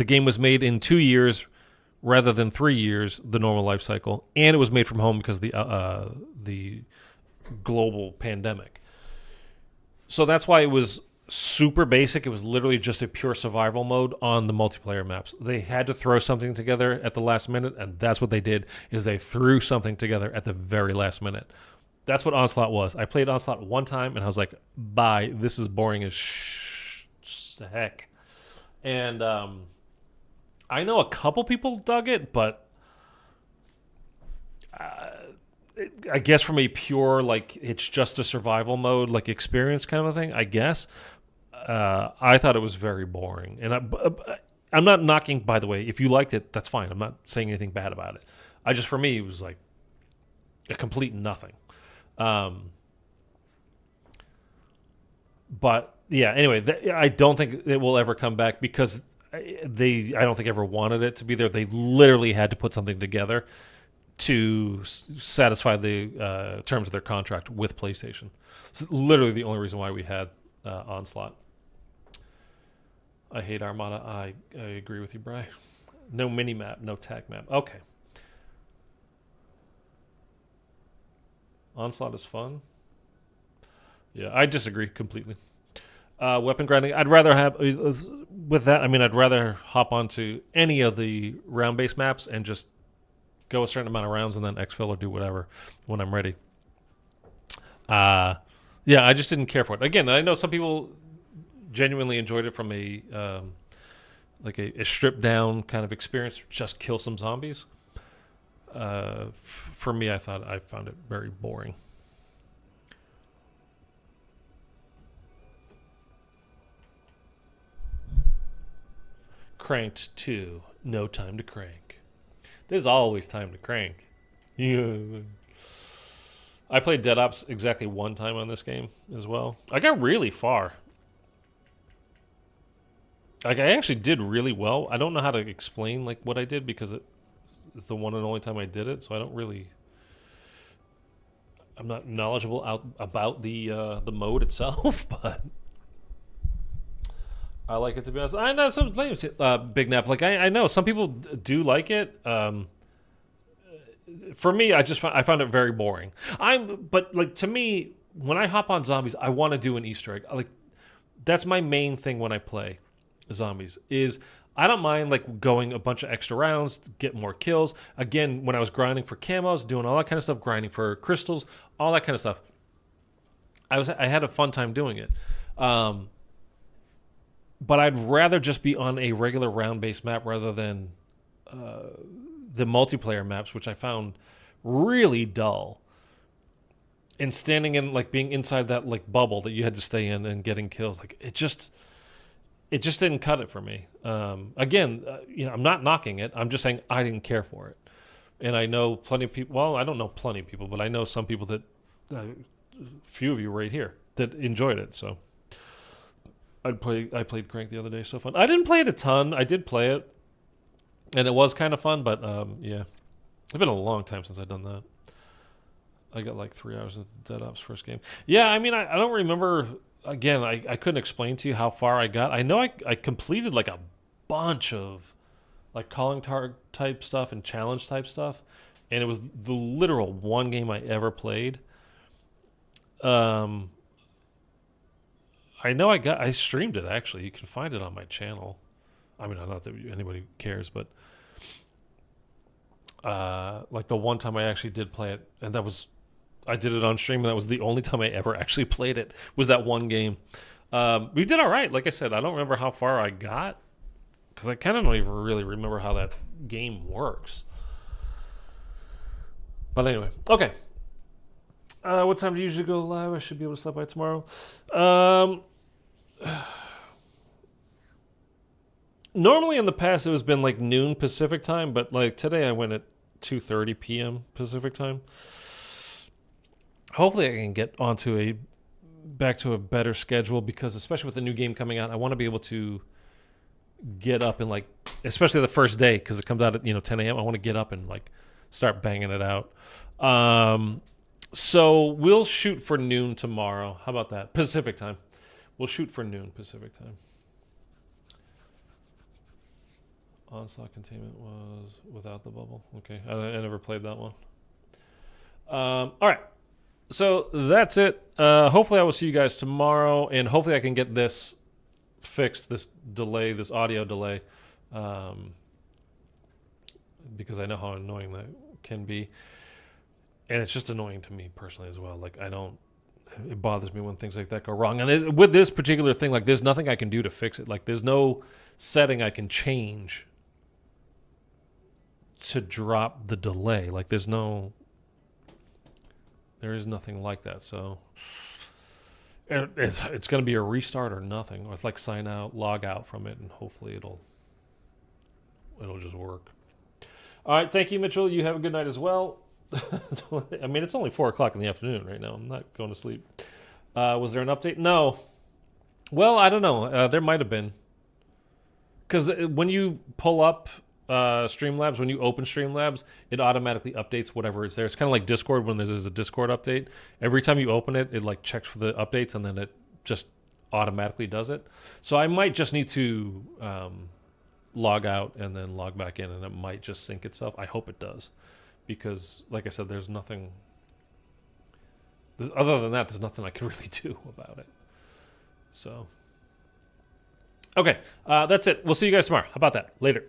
game was made in 2 years rather than 3 years, the normal life cycle, and it was made from home because of the global pandemic. So that's why it was super basic. It was literally just a pure survival mode on the multiplayer maps. They had to throw something together at the last minute, and that's what they did, is they threw something together at the very last minute. That's what Onslaught was. I played Onslaught one time, and I was like, bye, this is boring as heck. And I know a couple people dug it, but I guess from a pure, like, it's just a survival mode, like, experience kind of a thing, I guess, I thought it was very boring. And I'm not knocking, by the way. If you liked it, that's fine. I'm not saying anything bad about it. For me, it was like a complete nothing. But, yeah, anyway, I don't think it will ever come back because I don't think ever wanted it to be there. They literally had to put something together to satisfy the terms of their contract with PlayStation. It's literally the only reason why we had Onslaught. I hate Armada. I agree with you, Bri. No mini-map, no tag map. Okay. Onslaught is fun. Yeah, I disagree completely. Weapon grinding. I'd rather have... with that, I mean, I'd rather hop onto any of the round-based maps and just go a certain amount of rounds and then exfil or do whatever when I'm ready. Yeah, I just didn't care for it. Again, I know some people genuinely enjoyed it from a like a stripped down kind of experience, just kill some zombies. For me, I found it very boring. Cranked 2, no time to crank. There's always time to crank. Yeah. I played Dead Ops exactly one time on this game as well. I got really far. Like, I actually did really well. I don't know how to explain like what I did because it's the one and only time I did it, so I'm not knowledgeable about the mode itself, but I like it, to be honest. I know some Big Nap. Like, I know some people do like it. For me, I found it very boring. But like, to me, when I hop on zombies, I want to do an Easter egg. Like, that's my main thing when I play. zombies is I don't mind like going a bunch of extra rounds, get more kills. Again, when I was grinding for camos, doing all that kind of stuff, grinding for crystals, all that kind of stuff, I had a fun time doing it. But I'd rather just be on a regular round-based map rather than the multiplayer maps, which I found really dull. And standing in, like, being inside that like bubble that you had to stay in and getting kills, like it just didn't cut it for me. Again, I'm not knocking it. I'm just saying I didn't care for it. And I know plenty of people. Well, I don't know plenty of people, but I know some people that, a few of you right here, that enjoyed it. So I played Crank the other day. So fun. I didn't play it a ton. I did play it, and it was kind of fun. But yeah, it's been a long time since I've done that. I got like 3 hours of Dead Ops first game. Yeah, I mean, I don't remember. Again, I couldn't explain to you how far I got. I know I completed like a bunch of like calling type stuff and challenge type stuff, and it was the literal one game I ever played. I know I streamed it actually. You can find it on my channel. I mean, not that anybody cares, but like the one time I actually did play it, and I did it on stream, and that was the only time I ever actually played it, was that one game. We did all right. Like I said, I don't remember how far I got, because I kind of don't even really remember how that game works. But anyway, okay. What time do you usually go live? I should be able to stop by tomorrow. Normally in the past it was been like noon Pacific time, but like today I went at 2:30 p.m. Pacific time. Hopefully I can get back to a better schedule, because especially with the new game coming out, I want to be able to get up and like, especially the first day, because it comes out at 10 a.m. I want to get up and like start banging it out. So we'll shoot for noon tomorrow. How about that? Pacific time. We'll shoot for noon Pacific time. Onslaught Containment was without the bubble. Okay, I never played that one. All right. So that's it. Hopefully I will see you guys tomorrow, and hopefully I can get this fixed, this audio delay, because I know how annoying that can be. And it's just annoying to me personally as well. Like, it bothers me when things like that go wrong. And with this particular thing, like, there's nothing I can do to fix it. Like, there's no setting I can change to drop the delay. Like, there is nothing like that. So it's going to be a restart or nothing. Or it's like sign out, log out from it, and hopefully it'll just work. All right. Thank you, Mitchell. You have a good night as well. I mean, it's only 4 o'clock in the afternoon right now. I'm not going to sleep. Was there an update? No. Well, I don't know. There might have been. Because when you pull up Streamlabs, when you open Streamlabs, it automatically updates whatever is there. It's kind of like Discord when there's a Discord update. Every time you open it, it like checks for the updates, and then it just automatically does it. So I might just need to log out and then log back in, and it might just sync itself. I hope it does. Because, like I said, there's nothing... other than that, there's nothing I can really do about it. So... Okay, that's it. We'll see you guys tomorrow. How about that? Later.